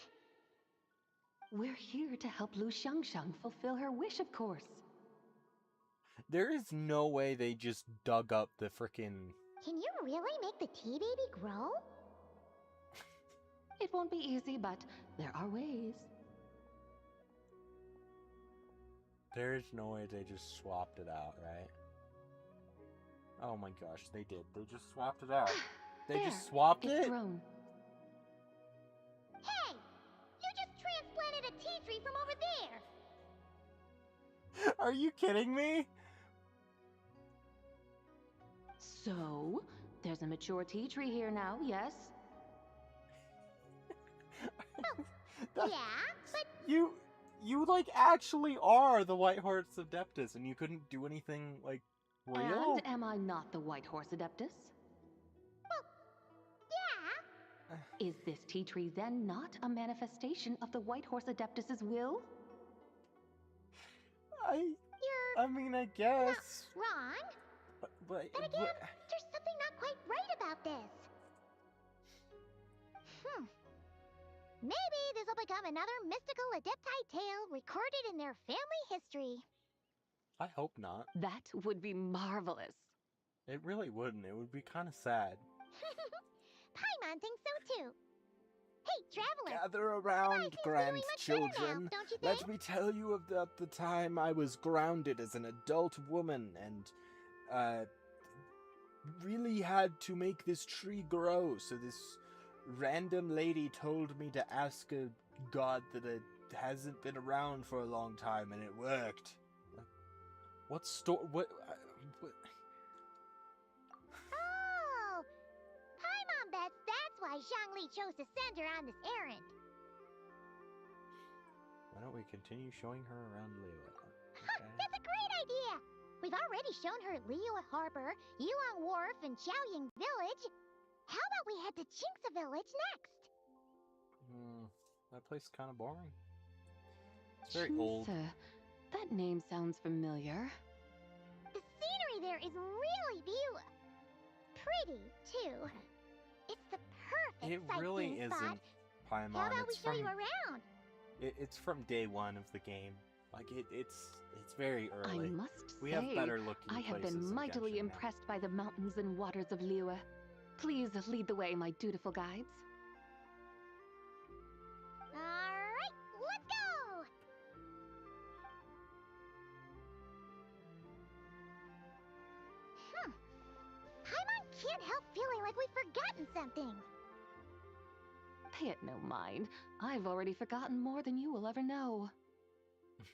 We're here to help Lu Xiangxiang fulfill her wish, of course. There is no way they just dug up the frickin'... Can you really make the tea baby grow? It won't be easy, but there are ways. There is no way they just swapped it out, right? Oh my gosh, they did. They just swapped it out. They There, just swapped it's it? grown. Hey! You just transplanted a tea tree from over there! Are you kidding me? So, there's a mature tea tree here now, yes? That- Yeah, but You like actually are the White Horse Adeptus, and you couldn't do anything like real? And am I not the White Horse Adeptus? yeah. Is this tea tree then not a manifestation of the White Horse Adeptus's will? You're I mean, I guess. wrong. But Then again, there's something not quite right about this. Maybe this will become another mystical Adepti tale recorded in their family history. I hope not. That would be marvelous. It really wouldn't. It would be kind of sad. Paimon thinks so too. Hey, traveler. Gather around, he's doing much better grandchildren. now, don't you Let think? me tell you about the time I was grounded as an adult woman and really had to make this tree grow. So this random lady told me to ask a god that hasn't been around for a long time, and it worked. What what? Oh! Paimon bets that's why Zhongli chose to send her on this errand. Why don't we continue showing her around Liyue? Huh, that's a great idea! We've already shown her Liyue Harbor, Yulong Wharf, and Chaoying Village. How about we head to Jinxa Village next? That place is kind of boring. It's very old. Jinxa. That name sounds familiar. The scenery there is really pretty, too. It's the perfect It really sightseeing spot. isn't, Paimon. How about we It's show from you around? it's from day one of the game. Like it's very early. I must We say, have better looking I have places been in mightily Genshin now. impressed by the mountains and waters of Liyue. Please lead the way, my dutiful guides. Alright, let's go! Paimon can't help feeling like we've forgotten something. Pay it no mind. I've already forgotten more than you will ever know.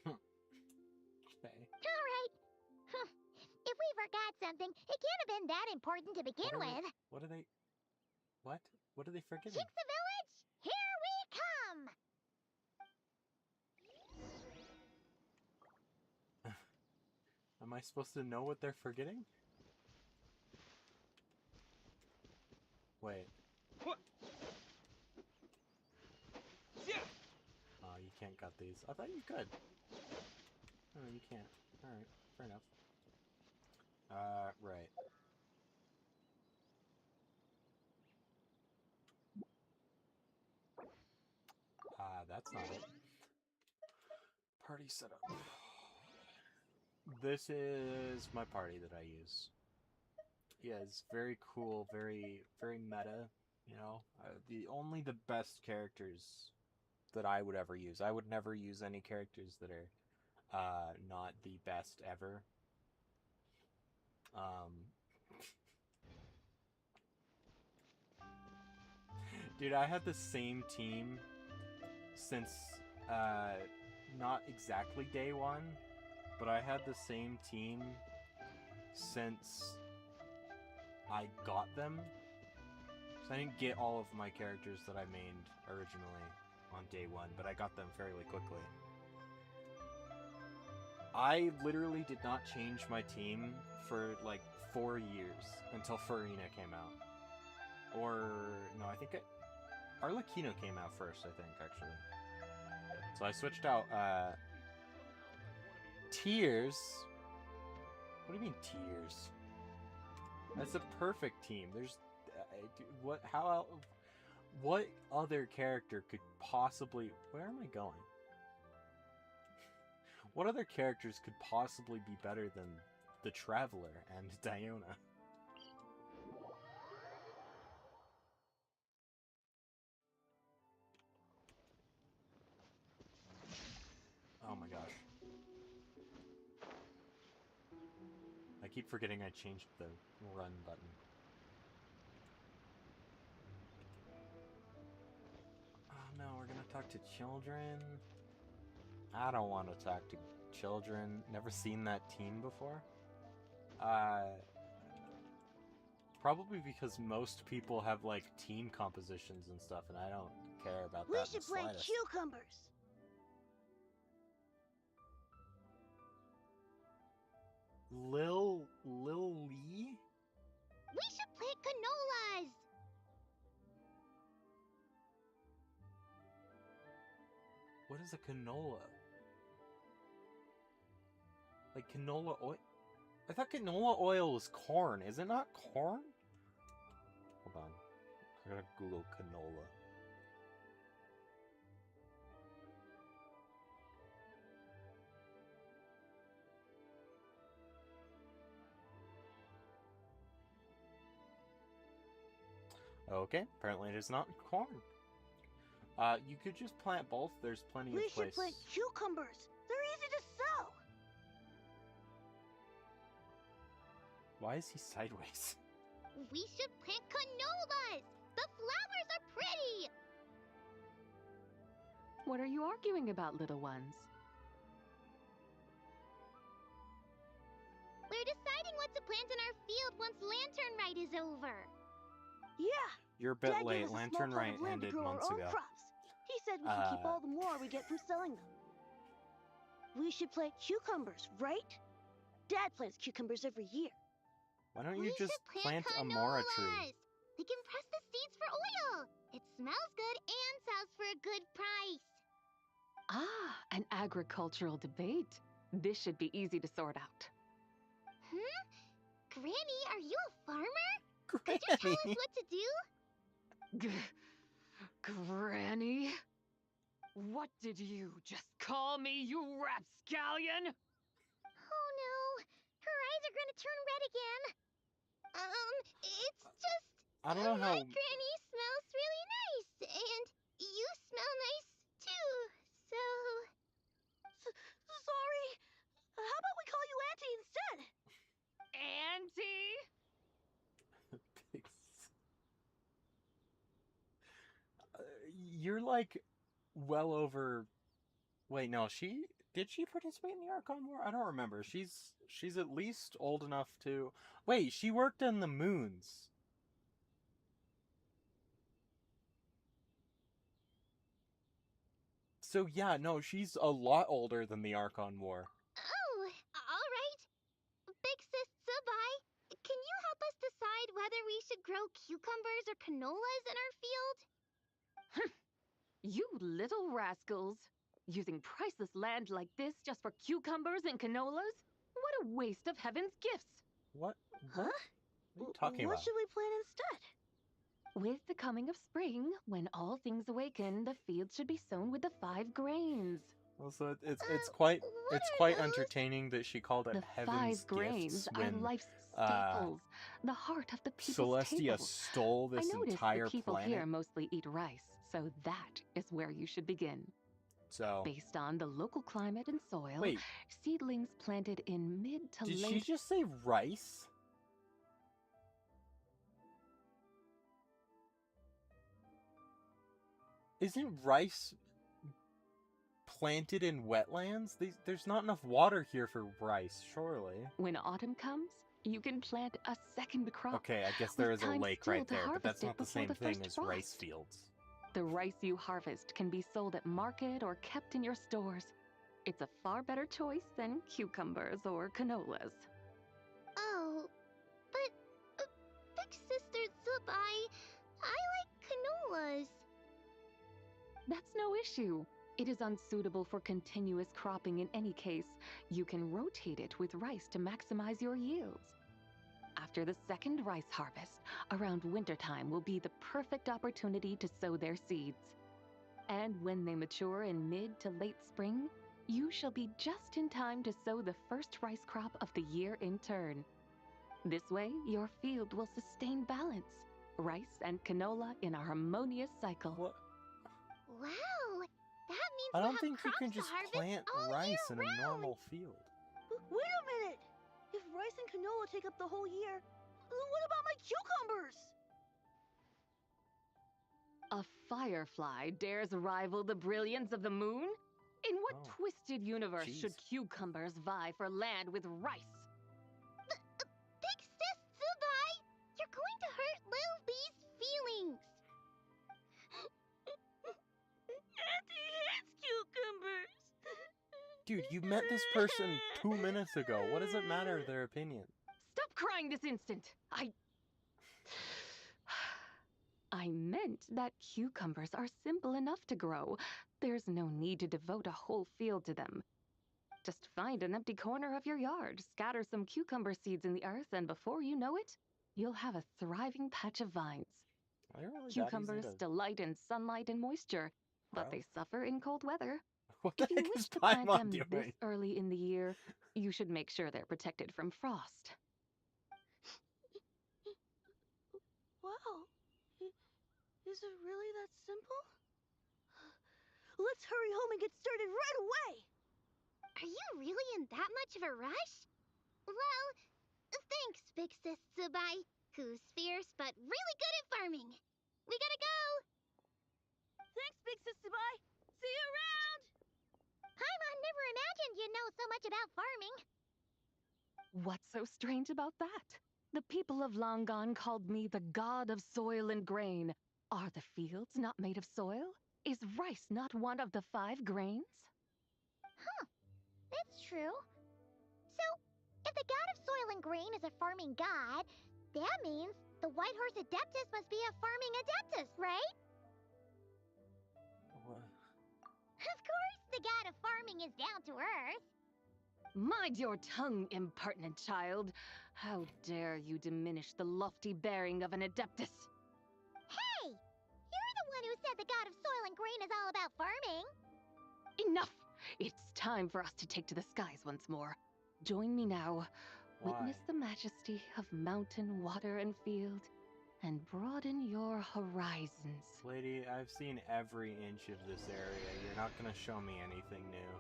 Okay. Alright. If we forgot something, it can't have been that important to begin What are they- with. What are they? What? What are they forgetting? Jinxa Village, here we come! Am I supposed to know what they're forgetting? Wait. What? Yeah. Oh, you can't cut these. I thought you could. Oh, you can't. Alright, fair enough. Right. That's not it. Party setup. This is my party that I use. Yeah, it's very cool, very meta, you know? Only the best characters that I would ever use. I would never use any characters that are not the best ever. Dude, I had the same team since not exactly day one, but I had the same team since I got them. So I didn't get all of my characters that I made originally on day one, but I got them fairly quickly. I literally did not change my team for like 4 years until Farina came out. Or, no, I think Arlecchino came out first, I think, actually. So I switched out, Tears. What do you mean, Tears? That's a perfect team. There's, what other character could possibly, where am I going? What other characters could possibly be better than the Traveler and Diona? Oh my gosh. I keep forgetting I changed the run button. Oh no, we're gonna talk to children? I don't want to talk to children. Never seen that team before. Probably because most people have like team compositions and stuff, and I don't care about that in the slightest. cucumbers. Lil Lee? We should play canolas. What is a canola? Like canola oil? I thought canola oil was corn. Is it not corn? Hold on. I gotta Google canola. Okay, apparently it is not corn. You could just plant both. There's plenty We of should place. plant cucumbers. They're easy to sell. Why is he sideways? We should plant canolas! The flowers are pretty! What are you arguing about, little ones? We're deciding what to plant in our field once Lanternlit is over. Yeah. You're a bit Dad late. gave us a small Lantern plot Right of land to ended grow months our own ago. crops. He said we should keep all the more we get from selling them. We should plant cucumbers, right? Dad plants cucumbers every year. Why don't We you just should plant a mora tree? canolas. We can press the seeds for oil. It smells good and sells for a good price. Ah, an agricultural debate. This should be easy to sort out. Granny, are you a farmer? Could you tell us what to do? Granny? What did you just call me, you rapscallion? Oh no, her eyes are gonna turn red again. It's just... I don't know how. My granny smells really nice, and you smell nice too, so... Sorry. How about we call you Auntie instead? Auntie? You're like well over. Wait, no. Did she participate in the Archon War? I don't remember. She's at least old enough to. Wait, she worked in the moons. So yeah, no, she's a lot older than the Archon War. Oh, all right. Big Sis Subai, can you help us decide whether we should grow cucumbers or canolas in our field? You little rascals. Using priceless land like this just for cucumbers and canolas? What a waste of heaven's gifts. What? Huh? What are you talking What about? should we plant instead? With the coming of spring, when all things awaken, the fields should be sown with the 5 grains. Also, it's quite what it's are quite those? entertaining that she called it The heaven's 5 grains gifts are when life's staples, the heart of the people's Celestia table. stole this I noticed entire the people planet. here mostly eat rice, so that is where you should begin. So Based on the local climate and soil, wait, seedlings planted in mid to did late she just say rice? Isn't rice planted in wetlands? There's not enough water here for rice, surely. When autumn comes, you can plant a second crop. Okay, I guess there with is a time lake still right to there, but harvest that's it not the before same the thing first as rice frost. fields. The rice you harvest can be sold at market or kept in your stores. It's a far better choice than cucumbers or canolas. Oh, but Big Sister Subai, I like canolas. That's no issue. It is unsuitable for continuous cropping in any case. You can rotate it with rice to maximize your yields. After the second rice harvest, around wintertime will be the perfect opportunity to sow their seeds. And when they mature in mid to late spring, you shall be just in time to sow the first rice crop of the year in turn. This way, your field will sustain balance, rice and canola in a harmonious cycle. What? Wow, that means I we'll don't have think you crops can to just harvest plant all rice year in a round. normal field. Wait a minute! If rice and canola take up the whole year, what about my cucumbers? A firefly dares rival the brilliance of the moon? In what Oh, twisted universe jeez. should cucumbers vie for land with rice? Big Sis Subai, you're going to hurt Lil Bee's feelings. Auntie hates cucumbers. Dude, you met this person 2 minutes ago. What does it matter, their opinion? Stop crying this instant! I meant that cucumbers are simple enough to grow. There's no need to devote a whole field to them. Just find an empty corner of your yard, scatter some cucumber seeds in the earth, and before you know it, you'll have a thriving patch of vines. Are they really that easy Cucumbers to delight in sunlight and moisture, but grow? they suffer in cold weather. What the If you heck wish is to plant Paimon them doing? this early in the year, you should make sure they're protected from frost. Wow. Is it really that simple? Let's hurry home and get started right away! Are you really in that much of a rush? Well, thanks, Big Sis Zubai, who's fierce but really good at farming. We gotta go! Thanks, Big Sis Zubai! See you around! Paimon never imagined you'd know so much about farming. What's so strange about that? The people of Longon called me the god of soil and grain. Are the fields not made of soil? Is rice not one of the 5 grains? That's true. So, if the god of soil and grain is a farming god, that means the White Horse Adeptus must be a farming adeptus, right? What? Of course, the god of farming is down to earth. Mind your tongue, impertinent child. How dare you diminish the lofty bearing of an adeptus? Hey! You're the one who said the god of soil and grain is all about farming. Enough! It's time for us to take to the skies once more. Join me now. Why? Witness the majesty of mountain, water, and field, and broaden your horizons. Lady, I've seen every inch of this area. You're not gonna show me anything new.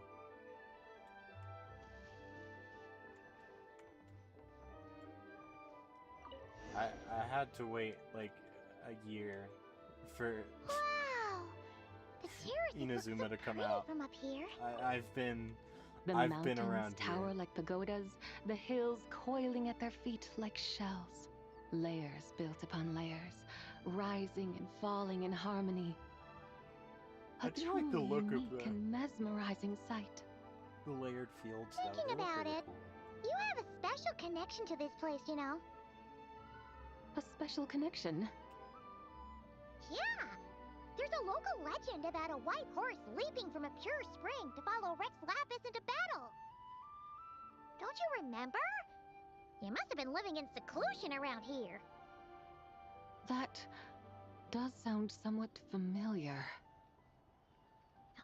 I had to wait like a year for Wow! The terraces look Inazuma so to come pretty out. from up here. I've been The I've mountains been around tower here. like pagodas, the hills coiling at their feet like shells. Layers built upon layers, rising and falling in harmony. I A do like the truly look of unique the- and mesmerizing sight. The layered fields. though, Thinking they look about really it. cool. You have a special connection to this place, you know. A special connection. Yeah! There's a local legend about a white horse leaping from a pure spring to follow Rex Lapis into battle. Don't you remember? You must have been living in seclusion around here. That does sound somewhat familiar.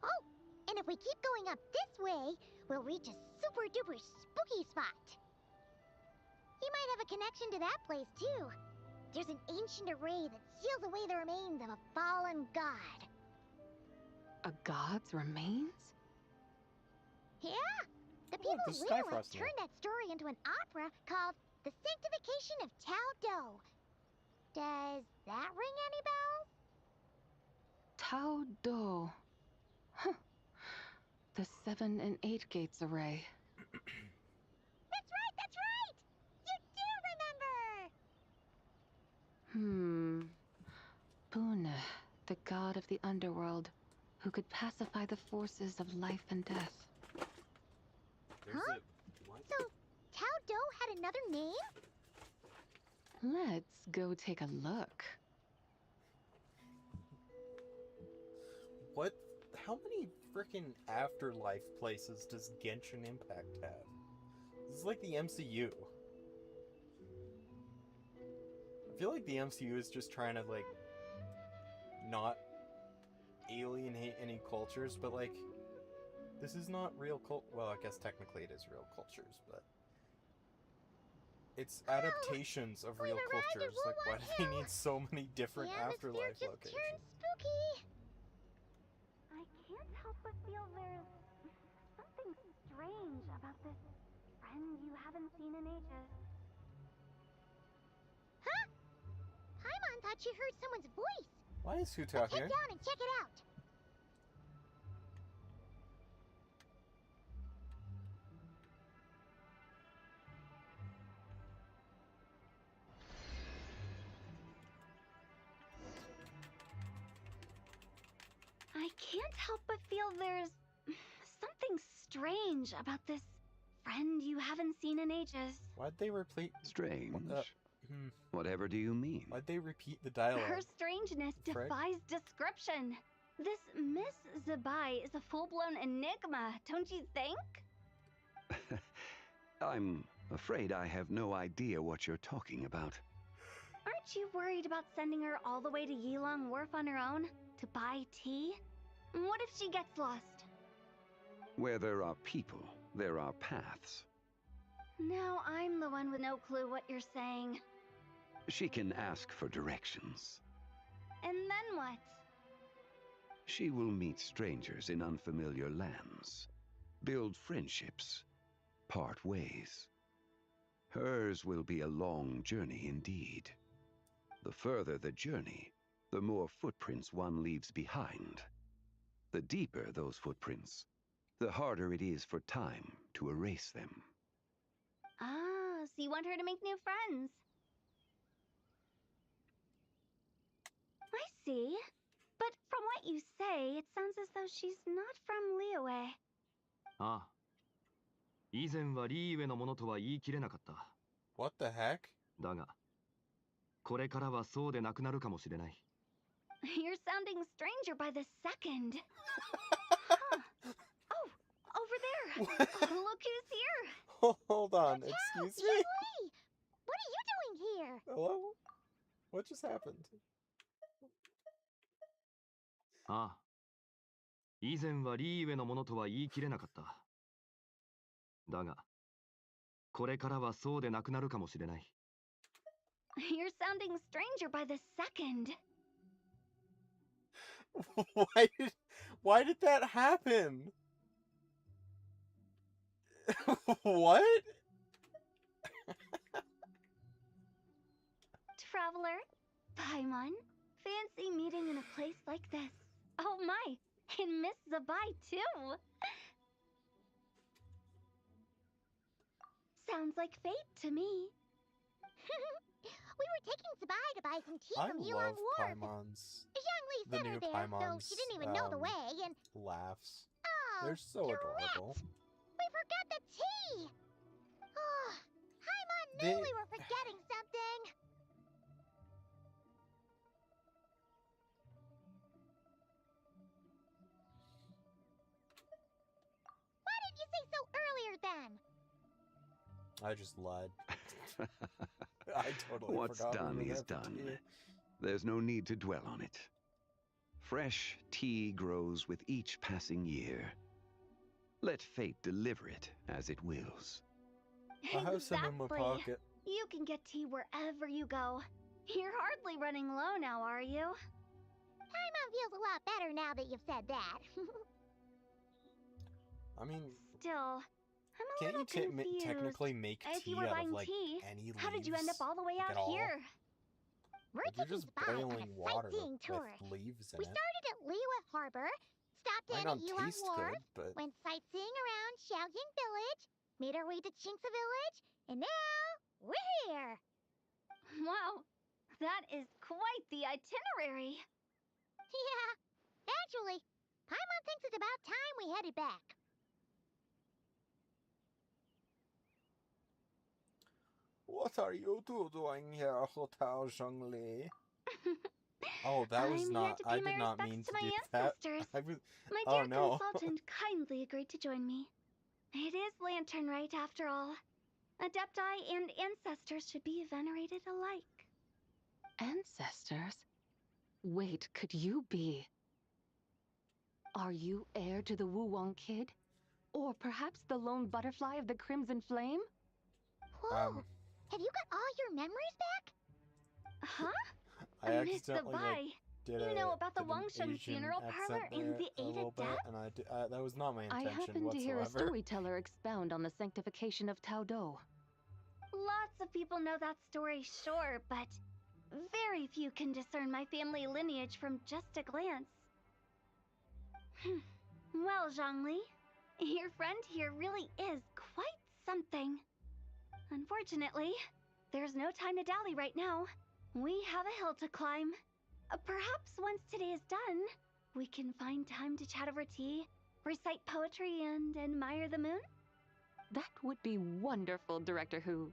Oh, and if we keep going up this way, we'll reach a super duper spooky spot. You might have a connection to that place too. There's an ancient array that seals away the remains of a fallen god. A god's remains? Yeah, the Oh, people look, of there's Literate Skyfrost now. turned that story into an opera called The Sanctification of Tao Do. Does that ring any bells? Tao Do. Huh. The 7 and 8 gates array. That's right, that's right! You do remember! Boone, the god of the underworld, who could pacify the forces of life and death. There's Huh? a- what? So, Tao Do had another name? Let's go take a look. What? How many freaking afterlife places does Genshin Impact have? This is like the MCU. I feel like the MCU is just trying to like not alienate any cultures, but like this is not real well, I guess technically it is real cultures, but it's adaptations of real we've arrived at cultures. Like, why do they Woolwich need so many different The atmosphere afterlife just locations? turned spooky. I can't help but feel there's something strange about this friend you haven't seen in ages. Huh? Paimon thought she heard someone's voice. Why is Let's Hutak head here? down and check it out. I can't help but feel there's something strange about this friend you haven't seen in ages. Why'd they repeat? Strange. Hmm. Whatever do you mean? Why'd they repeat the dialogue? Her strangeness Frick. defies description. This Miss Zabai is a full-blown enigma, don't you think? I'm afraid I have no idea what you're talking about. Aren't you worried about sending her all the way to Yilong Wharf on her own to buy tea? What if she gets lost? Where there are people, there are paths. Now I'm the one with no clue what you're saying. She can ask for directions. And then what? She will meet strangers in unfamiliar lands, build friendships, part ways. Hers will be a long journey indeed. The further the journey, the more footprints one leaves behind. The deeper those footprints, the harder it is for time to erase them. Ah, so you want her to make new friends. I see. But from what you say, it sounds as though she's not from Liyue. ああ。以前はリーウェのものとは言い切れなかった。What the heck? だが、これからはそうでなくなるかもしれない。You're sounding stranger by the second. Huh. Oh, over there. Look who's here. Hold on, excuse me? Lee! What are you doing here? Hello? What just happened? ああ。以前はリーウェのものとは言い切れなかった。だが、これからはそうでなくなるかもしれない。You're sounding stranger by the second. Why did that happen? What? Traveler, Paimon, fancy meeting in a place like this. Oh my, and Miss Zabai too. Sounds like fate to me. We were taking Sabai to buy some tea I from love Yuan Wharf. Paimon's Zhangli the sent her new there, though Paimon's, she didn't even know the way, and... laughs. Oh, They're so adorable. we forgot the tea! Oh, Paimon knew we were forgetting something! Why didn't you say so earlier, then? I just lied. I totally What's forgot done we were is there for done. tea. There's no need to dwell on it. Fresh tea grows with each passing year. Let fate deliver it as it wills. I have some in my Exactly. pocket. You can get tea wherever you go. You're hardly running low now, are you? Paimon feels a lot better now that you've said that. I mean, Still, I'm a can't little you confused. technically make If tea you were out of, buying like, tea, any leaves? how did you end up all the way like, out at all? here? We're Like, you're taking just Sabai on a boiling water sightseeing tour. with leaves in We it. started at Liyue Harbor, stopped Might in not at Yuan taste Wharf, good, but went sightseeing around Xiaoying Village, made our way to Qingce Village, and now we're here. Wow, that is quite the itinerary. Yeah, actually, Paimon thinks it's about time we headed back. what are you two doing here, Hotel Zhongli? Oh, that was I'm not. here to pay I my did not respects mean to to my do ancestors. that. I was. My Oh dear no. consultant kindly agreed to join me. It is Lanternlit after all. Adepti and ancestors should be venerated alike. Ancestors? Wait, could you be? Are you heir to the Wu-Wong kid? Or perhaps the lone butterfly of the Crimson Flame? Whoa, have you got all your memories back? Huh? I Miss accidentally Zabai, did you a know about the did an Wangsheng Asian funeral accent parlor in there the a Eight little bit, Adepts? and that was not my I intention happened to hear a whatsoever. storyteller expound on the sanctification of Tao Do. Lots of people know that story, sure, but very few can discern my family lineage from just a glance. Well, Zhongli, your friend here really is quite something. Unfortunately, there's no time to dally right now. We have a hill to climb. Perhaps once today is done, we can find time to chat over tea, recite poetry, and admire the moon? That would be wonderful, Director Who.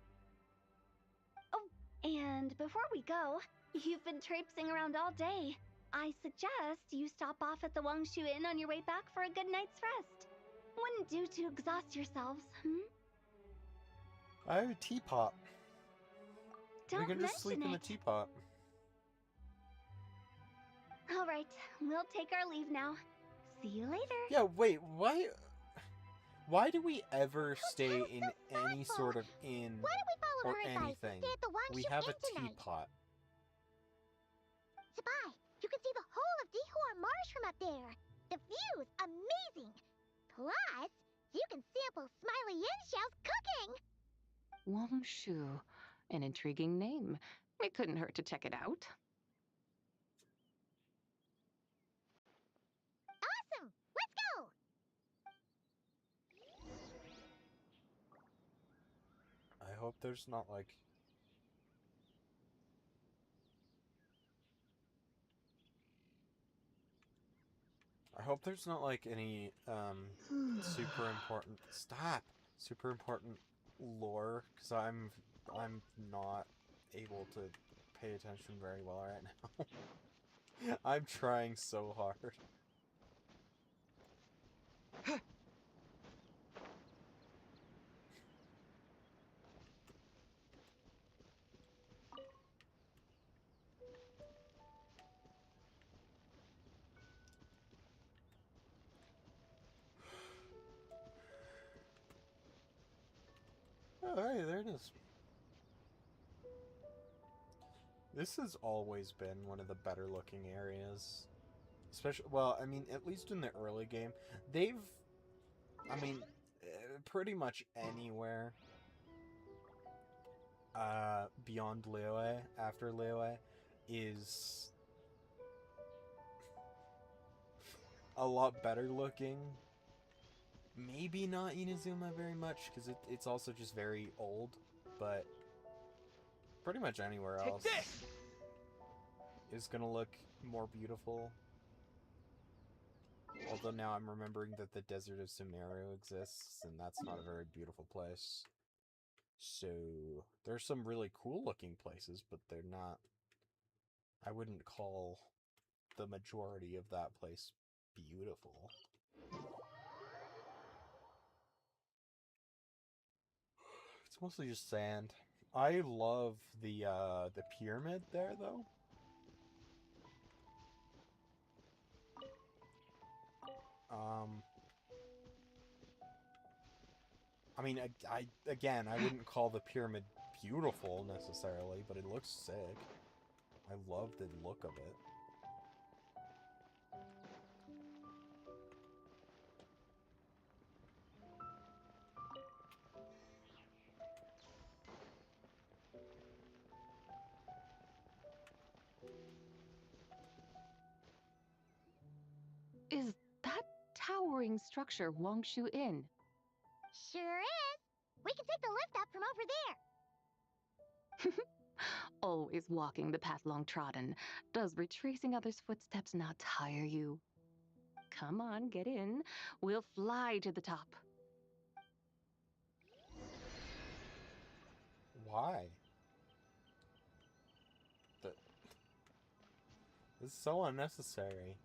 And before we go, you've been traipsing around all day. I suggest you stop off at the Wangshu Inn on your way back for a good night's rest. Wouldn't do to exhaust yourselves, I have a teapot. Don't We can just sleep mention in the it. teapot. All right, we'll take our leave now. See you later. Yeah, wait, why do we ever stay in any sort of inn Why don't we follow or her advice anything? and stay at the We Wangshu have Inn a tonight? teapot. Sabai, you can see the whole of Dihua more marsh from up there. The view's amazing. Plus, you can sample Smiley Yenxiao's cooking. Wangshu, an intriguing name. It couldn't hurt to check it out. Awesome! Let's go! I hope there's not like... I hope there's not like any super important... Stop! Super important lore, because I'm not able to pay attention very well right now. I'm trying so hard. Oh, hey, there it is. This has always been one of the better looking areas. Especially, well, I mean, at least in the early game. They've, I mean, pretty much anywhere beyond Liyue, after Liyue, is a lot better looking. Maybe not Inazuma very much, because it's also just very old, but pretty much anywhere else is gonna look more beautiful. Although now I'm remembering that the Desert of Sumeru exists, and that's not a very beautiful place. So, there's some really cool looking places, but they're not... I wouldn't call the majority of that place beautiful. It's mostly just sand. I love the pyramid there, though. I mean, again, I wouldn't call the pyramid beautiful necessarily, but it looks sick. I love the look of it. Is that towering structure Wangshu Inn? Sure is. We can take the lift up from over there. Always walking the path long trodden. Does retracing others' footsteps not tire you? Come on, get in. We'll fly to the top. Why? This is so unnecessary.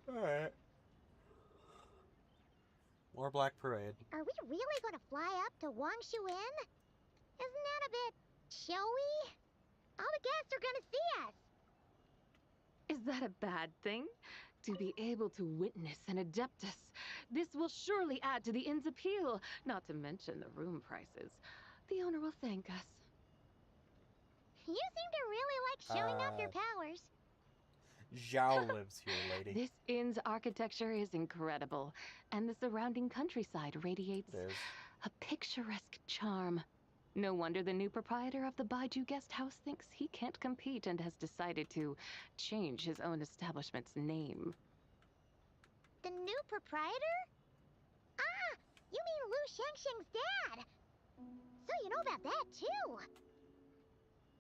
Alright. More Black Parade. Are we really going to fly up to Wangshu Inn? Isn't that a bit showy? All the guests are going to see us. Is that a bad thing? To be able to witness an Adeptus. This will surely add to the inn's appeal, not to mention the room prices. The owner will thank us. You seem to really like showing off your powers. Zhao lives here, lady. This inn's architecture is incredible, and the surrounding countryside radiates a picturesque charm. No wonder the new proprietor of the Baiju guest house thinks he can't compete and has decided to change his own establishment's name. The new proprietor? Ah, you mean Lu Shengsheng's dad. So you know about that, too.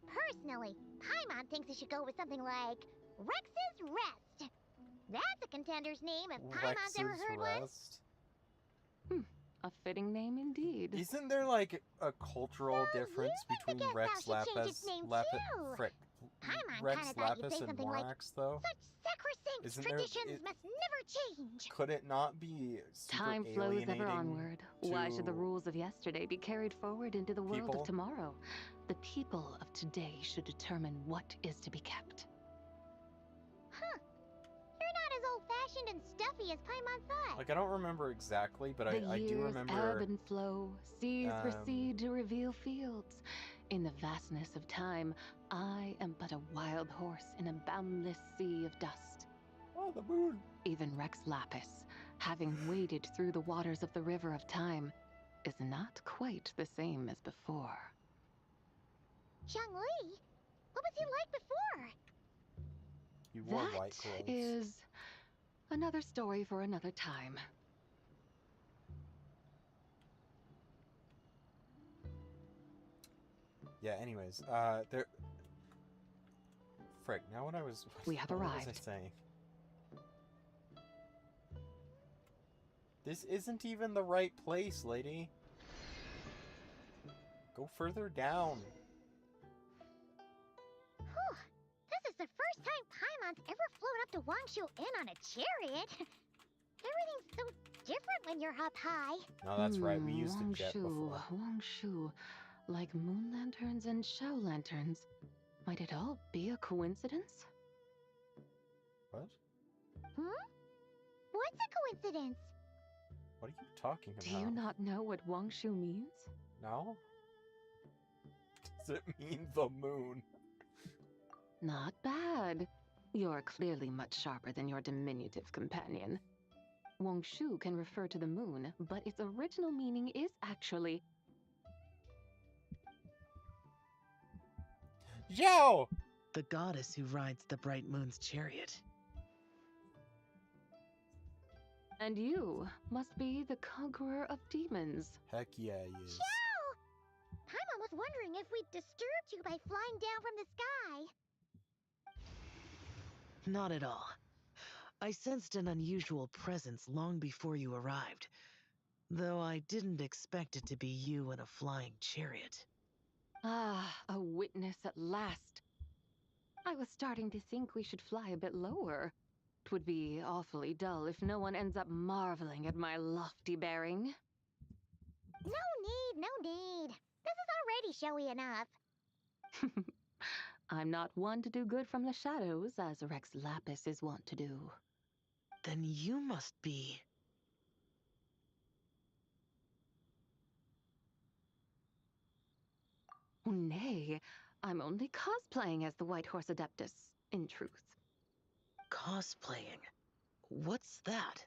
Personally, Paimon thinks it should go with something like Rex's Rest. That's a contender's name if Paimon's ever heard one. A fitting name indeed. Isn't there like a cultural difference between Rex Lapis, Rex Lapis and Morax, though? Such sacrosanct traditions must never change. Could it not be super Time flows ever alienating onward. Why should the rules of yesterday be carried forward into the world of tomorrow? The people of today should determine what is to be kept. Huh. You're not as old-fashioned and stuffy as Paimon thought. Like, I don't remember exactly, but I do years remember... ebb and flow, seas recede to reveal fields. In the vastness of time, I am but a wild horse in a boundless sea of dust. Oh, the moon! Even Rex Lapis, having waded through the waters of the river of time, is not quite the same as before. Zhongli? What was he like before? He wore white That clothes. is another story for another time. Yeah, anyways, there... Frick, now what was I arrived. saying? This isn't even the right place, lady. Go further down. Whew. This is the first time Paimon's ever flown up to Wangshu Inn on a chariot. Everything's so different when you're up high. No, that's right. We used a jet Wangshu, before. Wangshu. Like moon lanterns and shell lanterns. Might it all be a coincidence? What? What's a coincidence? What are you talking about? Do you not know what Wangshu means? No? Does it mean the moon? Not bad. You're clearly much sharper than your diminutive companion. Wangshu can refer to the moon, but its original meaning is actually... Yo! The goddess who rides the bright moon's chariot. And you must be the conqueror of demons. Heck yeah, he is. Xiao! Paimon was wondering if we'd disturbed you by flying down from the sky. Not at all. I sensed an unusual presence long before you arrived, though I didn't expect it to be you in a flying chariot. Ah, a witness at last. I was starting to think we should fly a bit lower. 'Twould be awfully dull if no one ends up marveling at my lofty bearing. No need. This is already showy enough. I'm not one to do good from the shadows, as Rex Lapis is wont to do. Then you must be... Nay, I'm only cosplaying as the White Horse Adeptus, in truth. cosplaying. What's that?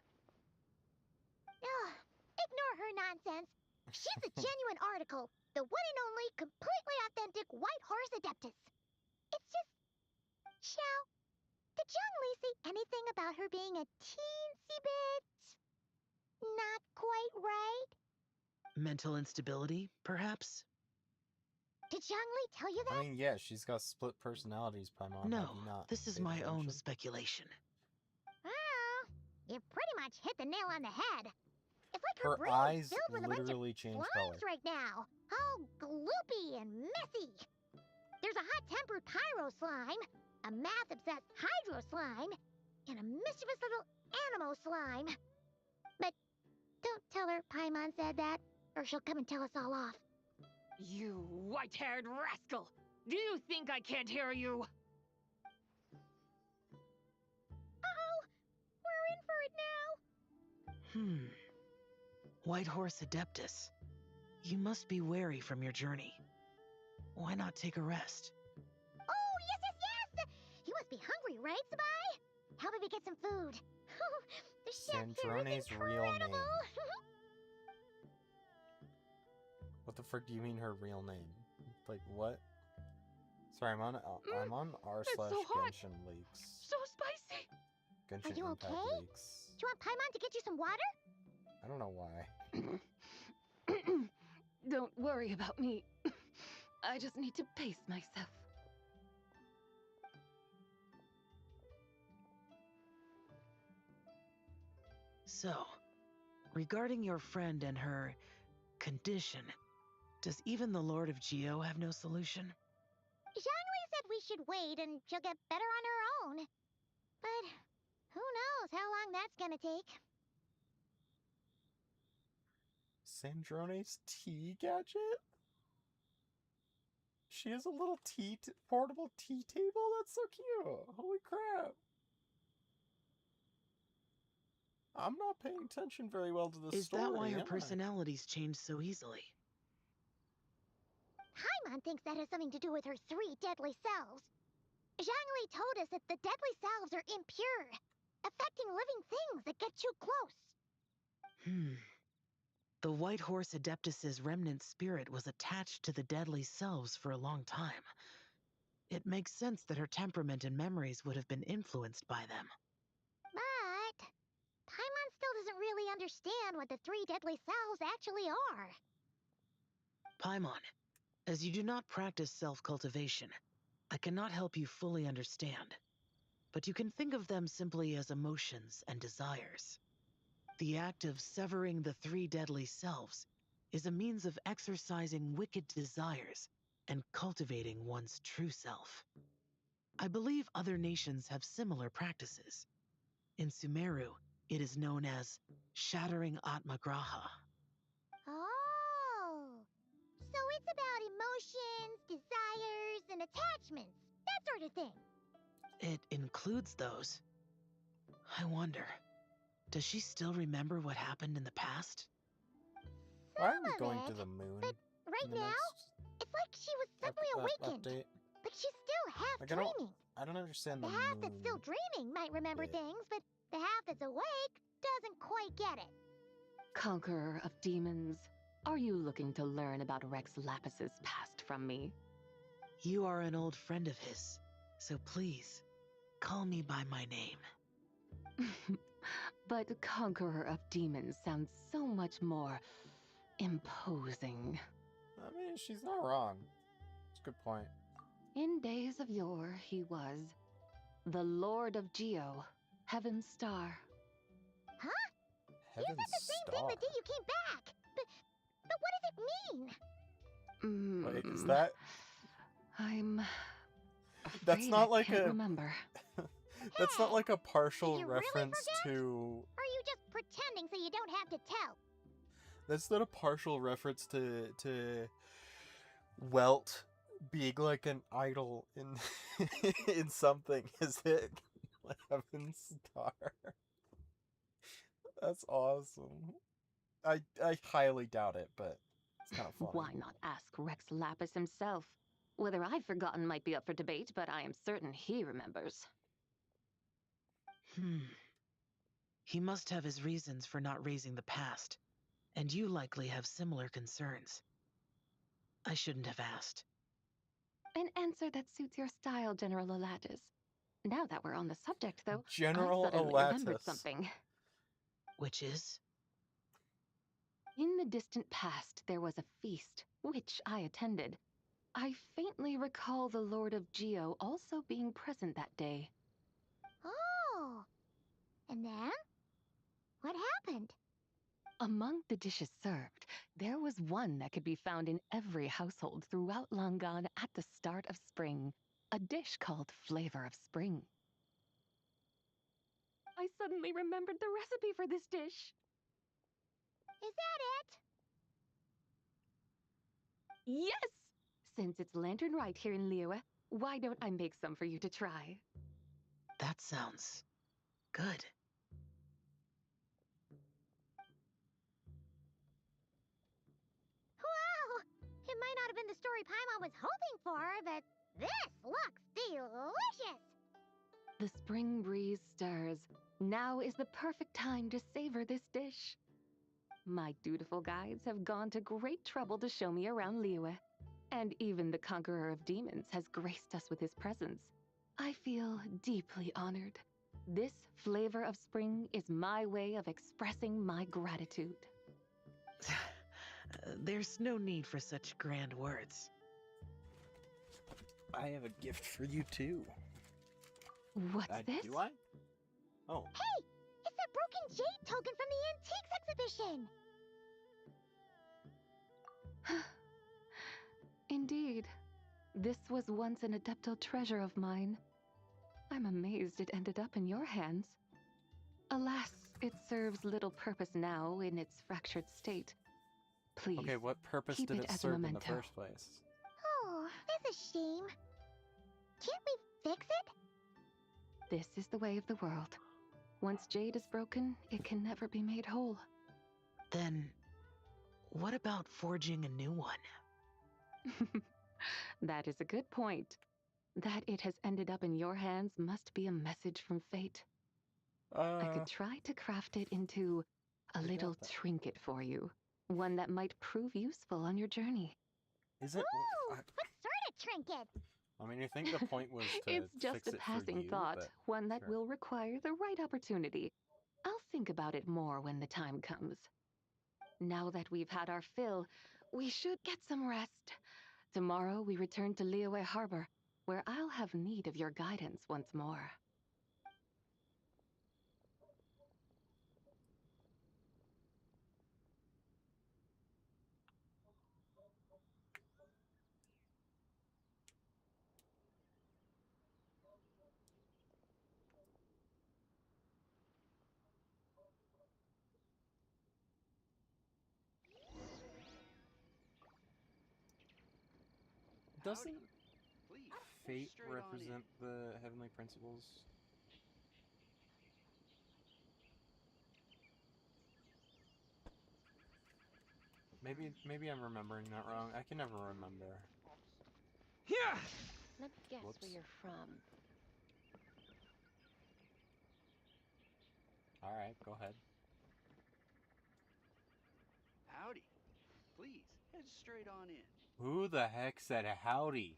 Ugh, ignore her nonsense. She's a genuine article. The one and only, completely authentic White Horse Adeptus. It's just... Xiao, did Zhongli say anything about her being a teensy bit... not quite right? Mental instability, perhaps? Did Zhongli tell you that? I mean, yeah, she's got split personalities, Paimon. No, Have you not this is paid my own attention? speculation. Well, you pretty much hit the nail on the head. It's like her Her brain eyes is filled with a bunch of literally change color. slimes right now. All gloopy and messy. There's a hot-tempered pyro slime, a math-obsessed hydro slime, and a mischievous little animal slime. But don't tell her Paimon said that, or she'll come and tell us all off. You white-haired rascal! Do you think I can't hear you? Uh-oh! We're in for it now! White Horse Adeptus. You must be wary from your journey. Why not take a rest? Oh, yes! You must be hungry, right, Sabai? How about we get some food? The chef here is Sandrone's real incredible! name. What the frick do you mean her real name? Like what? Sorry, I'm on r it's slash so hot. Genshin leaks. So spicy! Genshin you Impact okay? leaks. Do you want Paimon to get you some water? I don't know why. Don't worry about me. I just need to pace myself. So, regarding your friend and her condition, does even the Lord of Geo have no solution? Zhongli said we should wait and she'll get better on her own. But who knows how long that's gonna take. Sandrone's tea gadget? She has a little portable tea table? That's so cute. Holy crap. I'm not paying attention very well to the Is story, that why her am I? personalities change so easily? Paimon thinks that has something to do with her 3 deadly selves. Zhangli told us that the deadly selves are impure, affecting living things that get too close. The White Horse Adeptus's remnant spirit was attached to the deadly selves for a long time. It makes sense that her temperament and memories would have been influenced by them. But Paimon still doesn't really understand what the 3 deadly selves actually are. Paimon, as you do not practice self-cultivation, I cannot help you fully understand. But you can think of them simply as emotions and desires. The act of severing the 3 deadly selves is a means of exercising wicked desires and cultivating one's true self. I believe other nations have similar practices. In Sumeru, it is known as shattering Atmagraha. Oh, so it's about emotions, desires, and attachments, that sort of thing. It includes those. I wonder, does she still remember what happened in the past? Why are we Some of going to it, the moon? but right in the now, next it's like she was suddenly awakened. update? But she's still half Like, dreaming. I don't understand The the half that's moon still dreaming might remember bit. things, but the half that's awake doesn't quite get it. Conqueror of demons, are you looking to learn about Rex Lapis's past from me? You are an old friend of his, so please, call me by my name. But Conqueror of Demons sounds so much more imposing. I mean, she's not wrong. It's a good point. In days of yore, he was the Lord of Geo, Heaven's Star. Huh? Heaven's You said the same thing the day you came back. But what does it mean? Wait, is that... I'm That's afraid not I like can't a... remember. That's not like a partial Did you really reference forget? to... Or are you just pretending so you don't have to tell? That's not a partial reference to Welt being like an idol in in something, is it? Like Heaven's Star. That's awesome. I highly doubt it, but it's kind of funny. Why not ask Rex Lapis himself? Whether I've forgotten might be up for debate, but I am certain he remembers. He must have his reasons for not raising the past, and you likely have similar concerns. I shouldn't have asked. An answer that suits your style, General Alatus. Now that we're on the subject, though, General I suddenly remembered Alatus. something. Which is? In the distant past, there was a feast, which I attended. I faintly recall the Lord of Geo also being present that day. Oh. And then? What happened? Among the dishes served, there was one that could be found in every household throughout Langan at the start of spring. A dish called Flavor of Spring. I suddenly remembered the recipe for this dish. Is that it? Yes! Since it's Lanternlit here in Liyue, why don't I make some for you to try? That sounds good. Wow! It might not have been the story Paimon was hoping for, but this looks delicious! The spring breeze stirs. Now is the perfect time to savor this dish. My dutiful guides have gone to great trouble to show me around Liyue, and even the Conqueror of Demons has graced us with his presence. I feel deeply honored. This Flavor of Spring is my way of expressing my gratitude. There's no need for such grand words. I have a gift for you too. What's this? Do I? Oh. Hey! It's that broken jade token from the antiques exhibition! Indeed. This was once an Adepto treasure of mine. I'm amazed it ended up in your hands. Alas, it serves little purpose now in its fractured state. Please, Okay, what purpose keep did it it as a serve in the memento. first place? Oh, that's a shame. Can't we fix it? This is the way of the world. Once jade is broken, it can never be made whole. Then, what about forging a new one? That is a good point. That it has ended up in your hands must be a message from fate. I could try to craft it into a I little got that. trinket for you. One that might prove useful on your journey. Is it? Ooh, what sort of trinket? I mean, I think the point was to It's just fix a it passing for you, thought, but one that sure. will require the right opportunity. I'll think about it more when the time comes. Now that we've had our fill, we should get some rest. Tomorrow we return to Liyue Harbor, where I'll have need of your guidance once more. Doesn't Please, fate straight on in. represent the heavenly principles? Maybe I'm remembering that wrong. I can never remember. Yeah. Let me guess Whoops. where you're from. All right, go ahead. Howdy. Please, head straight on in. Who the heck said howdy?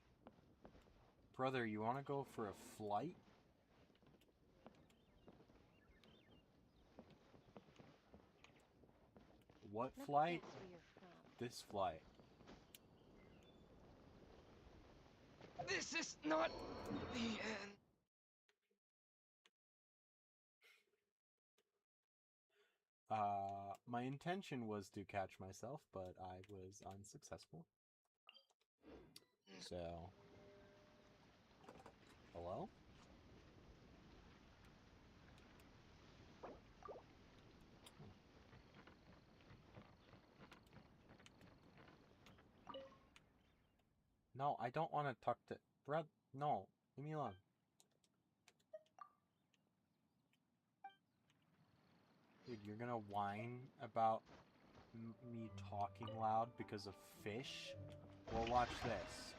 Brother, you want to go for a flight? What Let me flight? guess where you're from. This flight. This is not the end. My intention was to catch myself, but I was unsuccessful. So, hello? No, I don't want to talk to... Brad, no. Leave me alone. Dude, you're gonna whine about me talking loud because of fish? Well, watch this.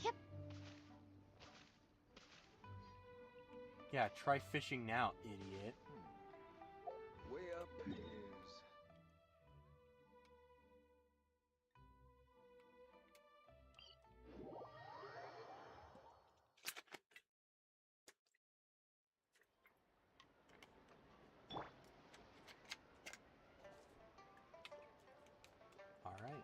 Yep. Yeah, try fishing now, idiot. Way up is... Alright.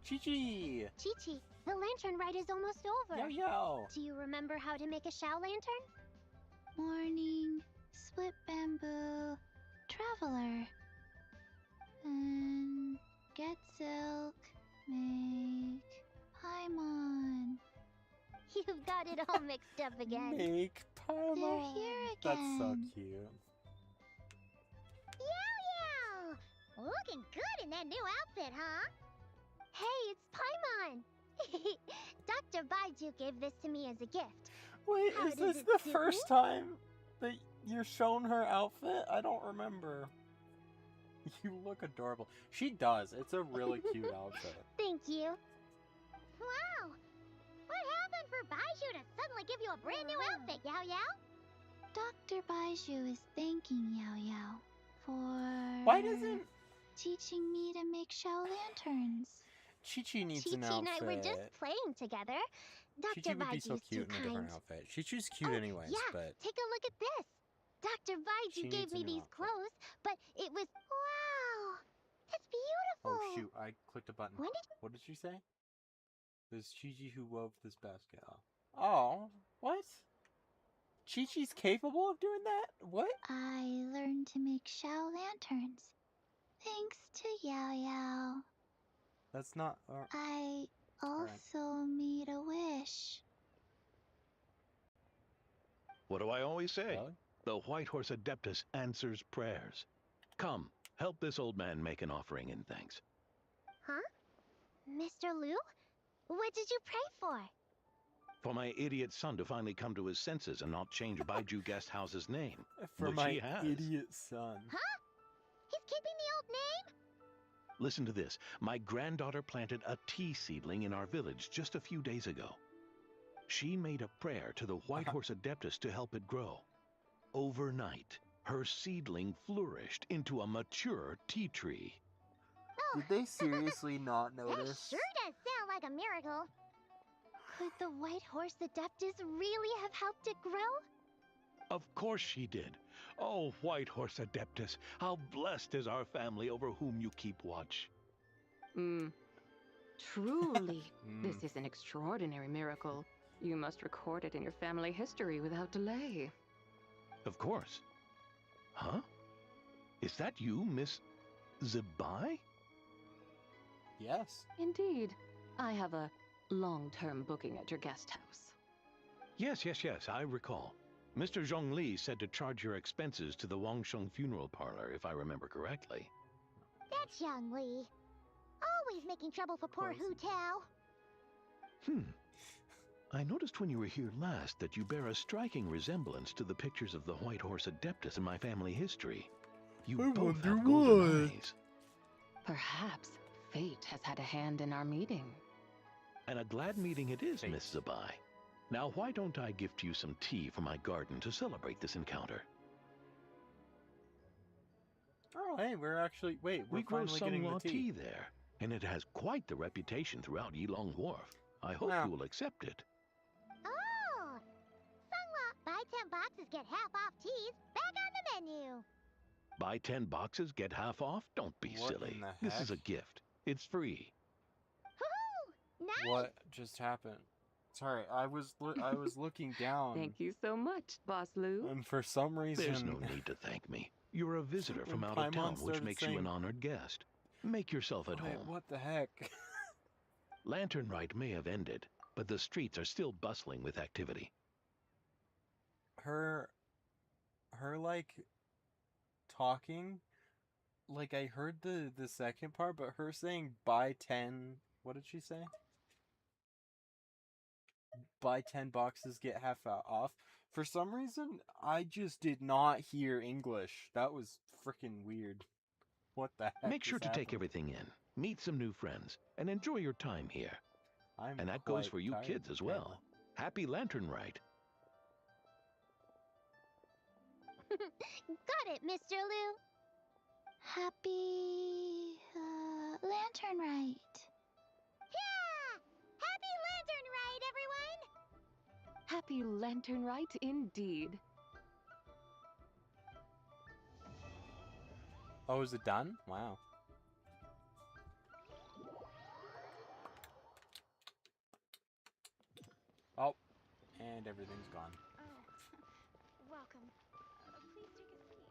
Chi-Chi! Chi-Chi, the lantern ride is almost over. Yo-yo! Do you remember how to make a Shao lantern? Morning, split bamboo, traveler. And get silk, make Paimon. You've got it all mixed up again. Make Paimon! They're here That's so again. cute. Yow yow! Looking good in that new outfit, huh? Hey, it's Paimon! Dr. Baiju gave this to me as a gift. Wait, How is does this it the do? first time that you're shown her outfit? I don't remember. You look adorable. She does. It's a really cute outfit. Thank you. Wow! What happened for Baiju to suddenly give you a brand new outfit, Yao Yao? Dr. Baiju is thanking Yao Yao for Why doesn't teaching me to make Shao lanterns. Chi-Chi needs an Chi-Chi and outfit? I were just playing together. Chi-Chi Dr. would be so Baiju's too cute in a kind. different outfit. Chi-Chi's cute Oh, anyways, yeah, but take a look at this. Dr. She Baiju gave needs a me new these outfit. clothes, but it was... Wow! That's beautiful! oh shoot, I clicked a button. When did... What did she say? There's Chi-Chi who wove this basket. Oh, what? Chi-Chi's capable of doing that? What? I learned to make Shao lanterns. Thanks to Yao Yao. That's not... I Alright. also made a wish. What do I always say? Really? The White Horse Adeptus answers prayers. Come, help this old man make an offering in thanks. Huh? Mr. Liu? What did you pray for? For my idiot son to finally come to his senses and not change Baiju Guest House's name. For Which my he has. idiot son. Huh? He's keeping the old name? Listen to this. My granddaughter planted a tea seedling in our village just a few days ago. She made a prayer to the White Horse Adeptus to help it grow. Overnight, her seedling flourished into a mature tea tree. Oh. Did they seriously not That notice? sure does sound like a miracle. Could the White Horse Adeptus really have helped it grow? Of course she did. Oh, White Horse Adeptus, how blessed is our family over whom you keep watch. Truly, this is an extraordinary miracle. You must record it in your family history without delay. Of course. Huh? Is that you, Miss Zebai? Yes. Indeed. I have a long-term booking at your guest house. Yes, I recall. Mr. Zhongli said to charge your expenses to the Wangsheng funeral parlor, if I remember correctly. That's Young Li. Always making trouble for poor Hu Tao. I noticed when you were here last that you bear a striking resemblance to the pictures of the White Horse Adeptus in my family history. You both have golden eyes. Perhaps fate has had a hand in our meeting. And a glad meeting it is, Miss Zebai. Now, why don't I gift you some tea from my garden to celebrate this encounter? Oh, hey, we're actually... Wait, we're We grow finally getting Sunlaw the tea. there, and it has quite the reputation throughout Yilong Wharf. I hope you will accept it. Oh! Sunlaw, buy 10 boxes, get half off teas. Back on the menu. Buy 10 boxes, get half off? Don't be What silly. in the This is a heck? gift. It's free. Woohoo! Nice! What just happened? Sorry, I was looking down. Thank you so much, Boss Lou. And for some reason... There's no need to thank me. You're a visitor from When out of Paimon town, which started makes you saying- an honored guest. Make yourself at Wait, home. what the heck? Lanternlight may have ended, but the streets are still bustling with activity. Her like talking, like I heard the second part, but her saying buy 10, what did she say? Buy 10 boxes, get half off. For some reason, I just did not hear English. That was freaking weird. What the heck? Make sure is to take happening? everything in, meet some new friends, and enjoy your time here. I'm And that goes quite for you tired, kids as apparently. well. Happy Lanternlight. Got it, Mr. Liu. Happy Lanternlight. Yeah! Happy Lantern Ride, everyone! Happy Lanternlight indeed. Oh, is it done? Wow. Oh, and everything's gone. Welcome. Please take a seat.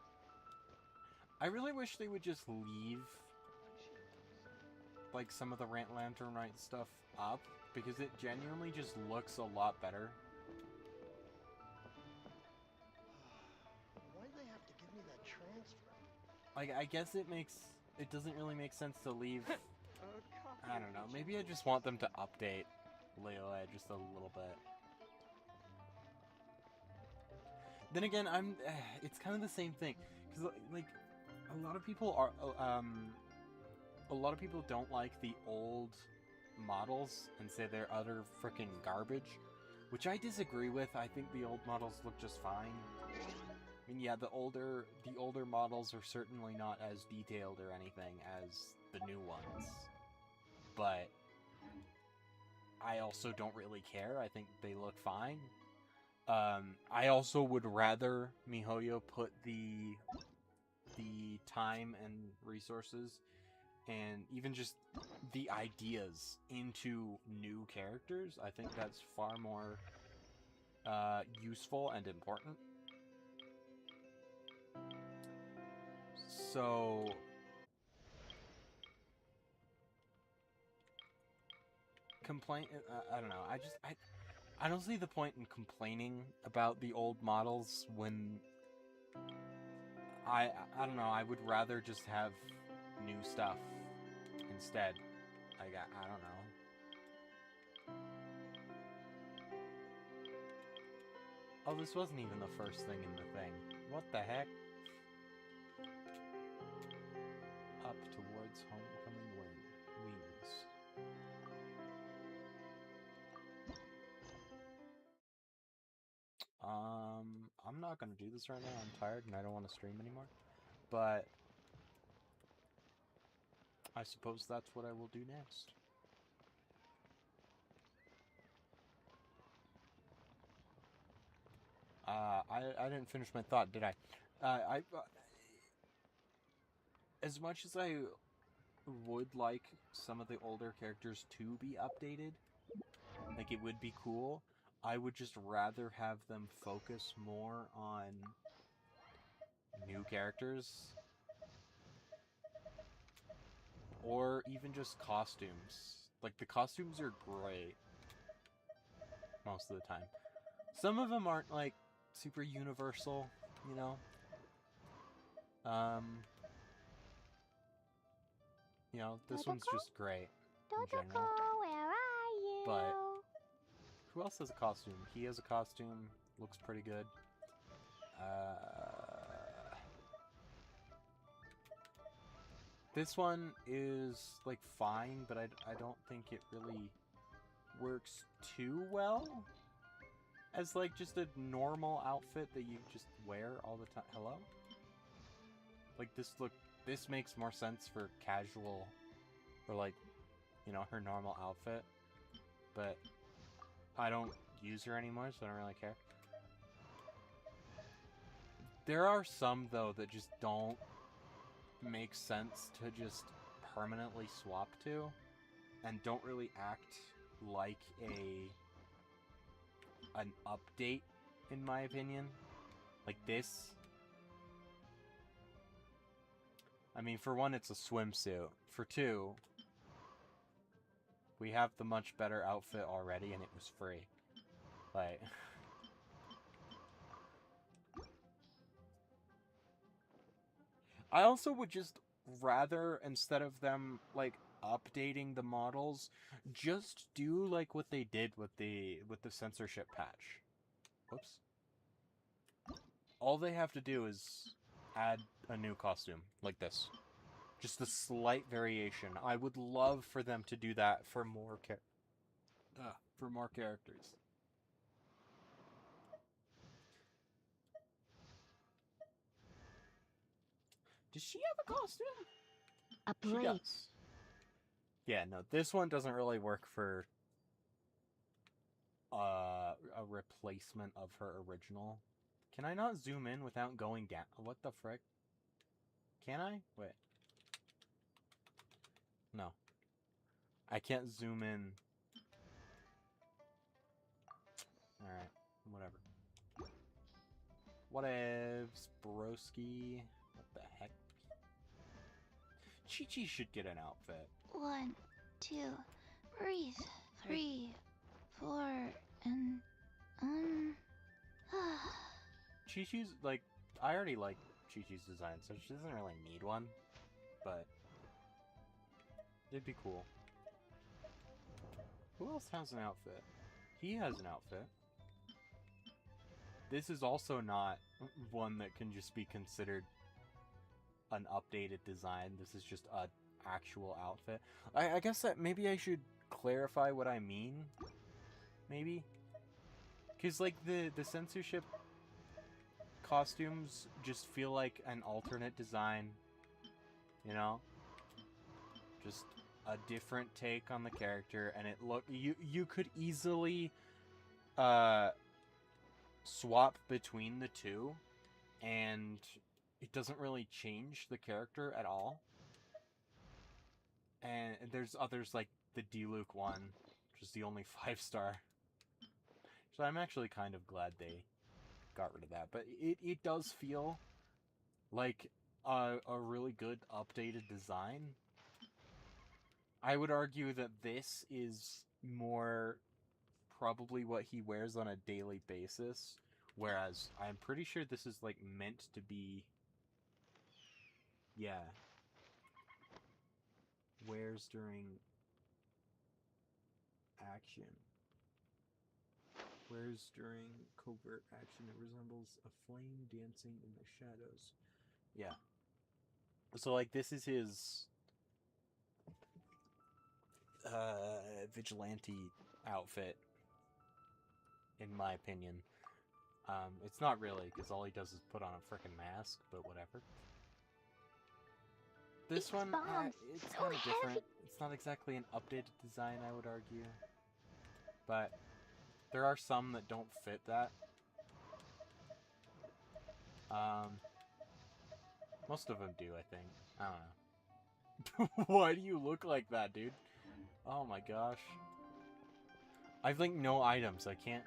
I really wish they would just leave, like, some of the Lanternlight stuff up, because it genuinely just looks a lot better. Why do they have to give me that transfer? Like, I guess it doesn't really make sense to leave, I don't know, maybe I just want them to update Leela just a little bit. Then again, it's kind of the same thing, because, like, a lot of people don't like the old models and say they're utter freaking garbage, which I disagree with. I think the old models look just fine. I mean, yeah, the older models are certainly not as detailed or anything as the new ones, but I also don't really care. I think they look fine. I also would rather MiHoYo put the time and resources and even just the ideas into new characters. I think that's far more useful and important. So I don't know. I don't see the point in complaining about the old models when I don't know. I would rather just have new stuff instead. Like I don't know. Oh, this wasn't even the first thing in the thing. What the heck? Up towards homecoming wings. I'm not gonna do this right now. I'm tired and I don't want to stream anymore. But I suppose that's what I will do next. I didn't finish my thought, did I? As much as I would like some of the older characters to be updated, like it would be cool, I would just rather have them focus more on new characters. Or even just costumes. Like, the costumes are great most of the time. Some of them aren't, like, super universal, you know? You know, this one's just great in general. Where are you? But who else has a costume? He has a costume. Looks pretty good. This one is, like, fine, but I don't think it really works too well as, like, just a normal outfit that you just wear all the time. Hello? Like, this makes more sense for casual, or, like, you know, her normal outfit. But I don't use her anymore, so I don't really care. There are some, though, that just don't make sense to just permanently swap to, and don't really act like an update, in my opinion. Like this. I mean, for one, it's a swimsuit. For two, we have the much better outfit already, and it was free. Like... I also would just rather, instead of them, like, updating the models, just do, like, what they did with the censorship patch. Whoops. All they have to do is add a new costume, like this. Just a slight variation. I would love for them to do that for more characters. Does she have a costume? A She blade. does. Yeah, no, this one doesn't really work for a replacement of her original. Can I not zoom in without going down? What the frick? Can I? Wait. No. I can't zoom in. Alright, whatever. Whatevs, broski. What the heck? Chi-Chi should get an outfit. 1, 2, breathe. 3, 4, and Chi-Chi's, like, I already like Chi-Chi's design, so she doesn't really need one, but it'd be cool. Who else has an outfit? He has an outfit. This is also not one that can just be considered an updated design. This is just an actual outfit. I guess that maybe I should clarify what I mean. Maybe? Because, like, the censorship costumes just feel like an alternate design. You know? Just a different take on the character, and it you could easily swap between the two, and it doesn't really change the character at all. And there's others like the D-Luke one, which is the only 5-star. So I'm actually kind of glad they got rid of that. But it does feel like a really good updated design. I would argue that this is more probably what he wears on a daily basis, whereas I'm pretty sure this is, like, meant to be, yeah, wears during action. whereas during covert action it resembles a flame dancing in the shadows. Yeah. So, like, this is his vigilante outfit, in my opinion. It's not really, because all he does is put on a frickin' mask, but whatever. This one, it's kind of different. It's not exactly an updated design, I would argue. But there are some that don't fit that. Most of them do, I think. I don't know. Why do you look like that, dude? Oh my gosh. I've linked no items. I can't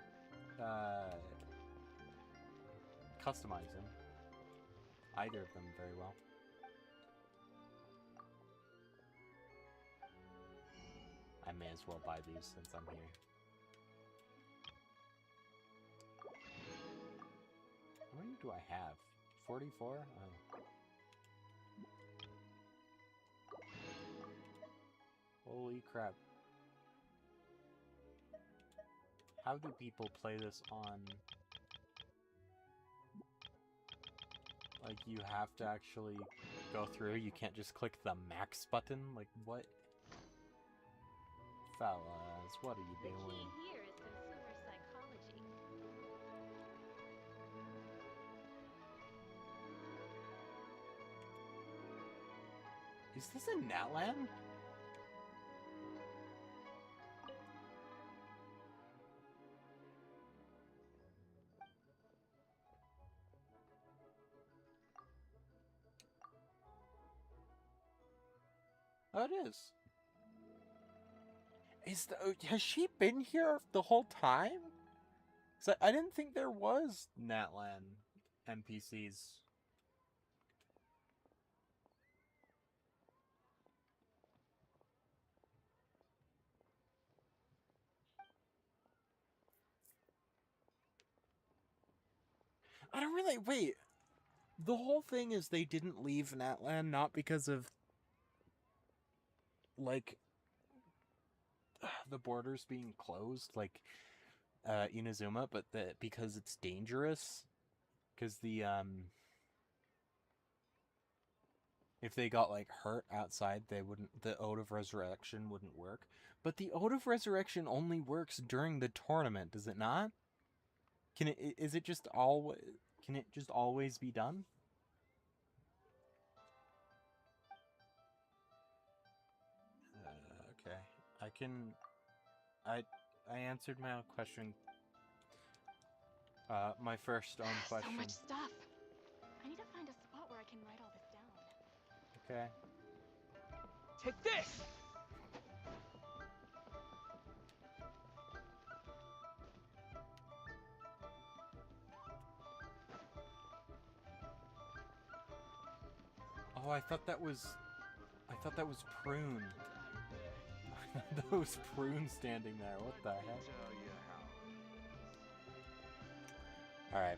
customize them. Either of them very well. I may as well buy these since I'm here. How many do I have? 44? Oh. Holy crap. How do people play this on... Like, you have to actually go through? You can't just click the max button? Like, what? Fellas, what are you doing? The key here is consumer psychology. Is this in Natlan? Oh, it is. Has she been here the whole time? 'Cause I didn't think there was Natlan NPCs. I don't really... Wait. The whole thing is they didn't leave Natlan not because of... like... the borders being closed, like... Inazuma, but because it's dangerous. Because the, if they got, like, hurt outside, they wouldn't... the Ode of Resurrection wouldn't work. But the Ode of Resurrection only works during the tournament, does it not? Can it... is it just always... can it just always be done? Okay. I can... I answered my own question. My first own question. So much stuff. I need to find a spot where I can write all this down. Okay. Take this! Oh, I thought that was Prune. That was Prune standing there. What the heck? Alright.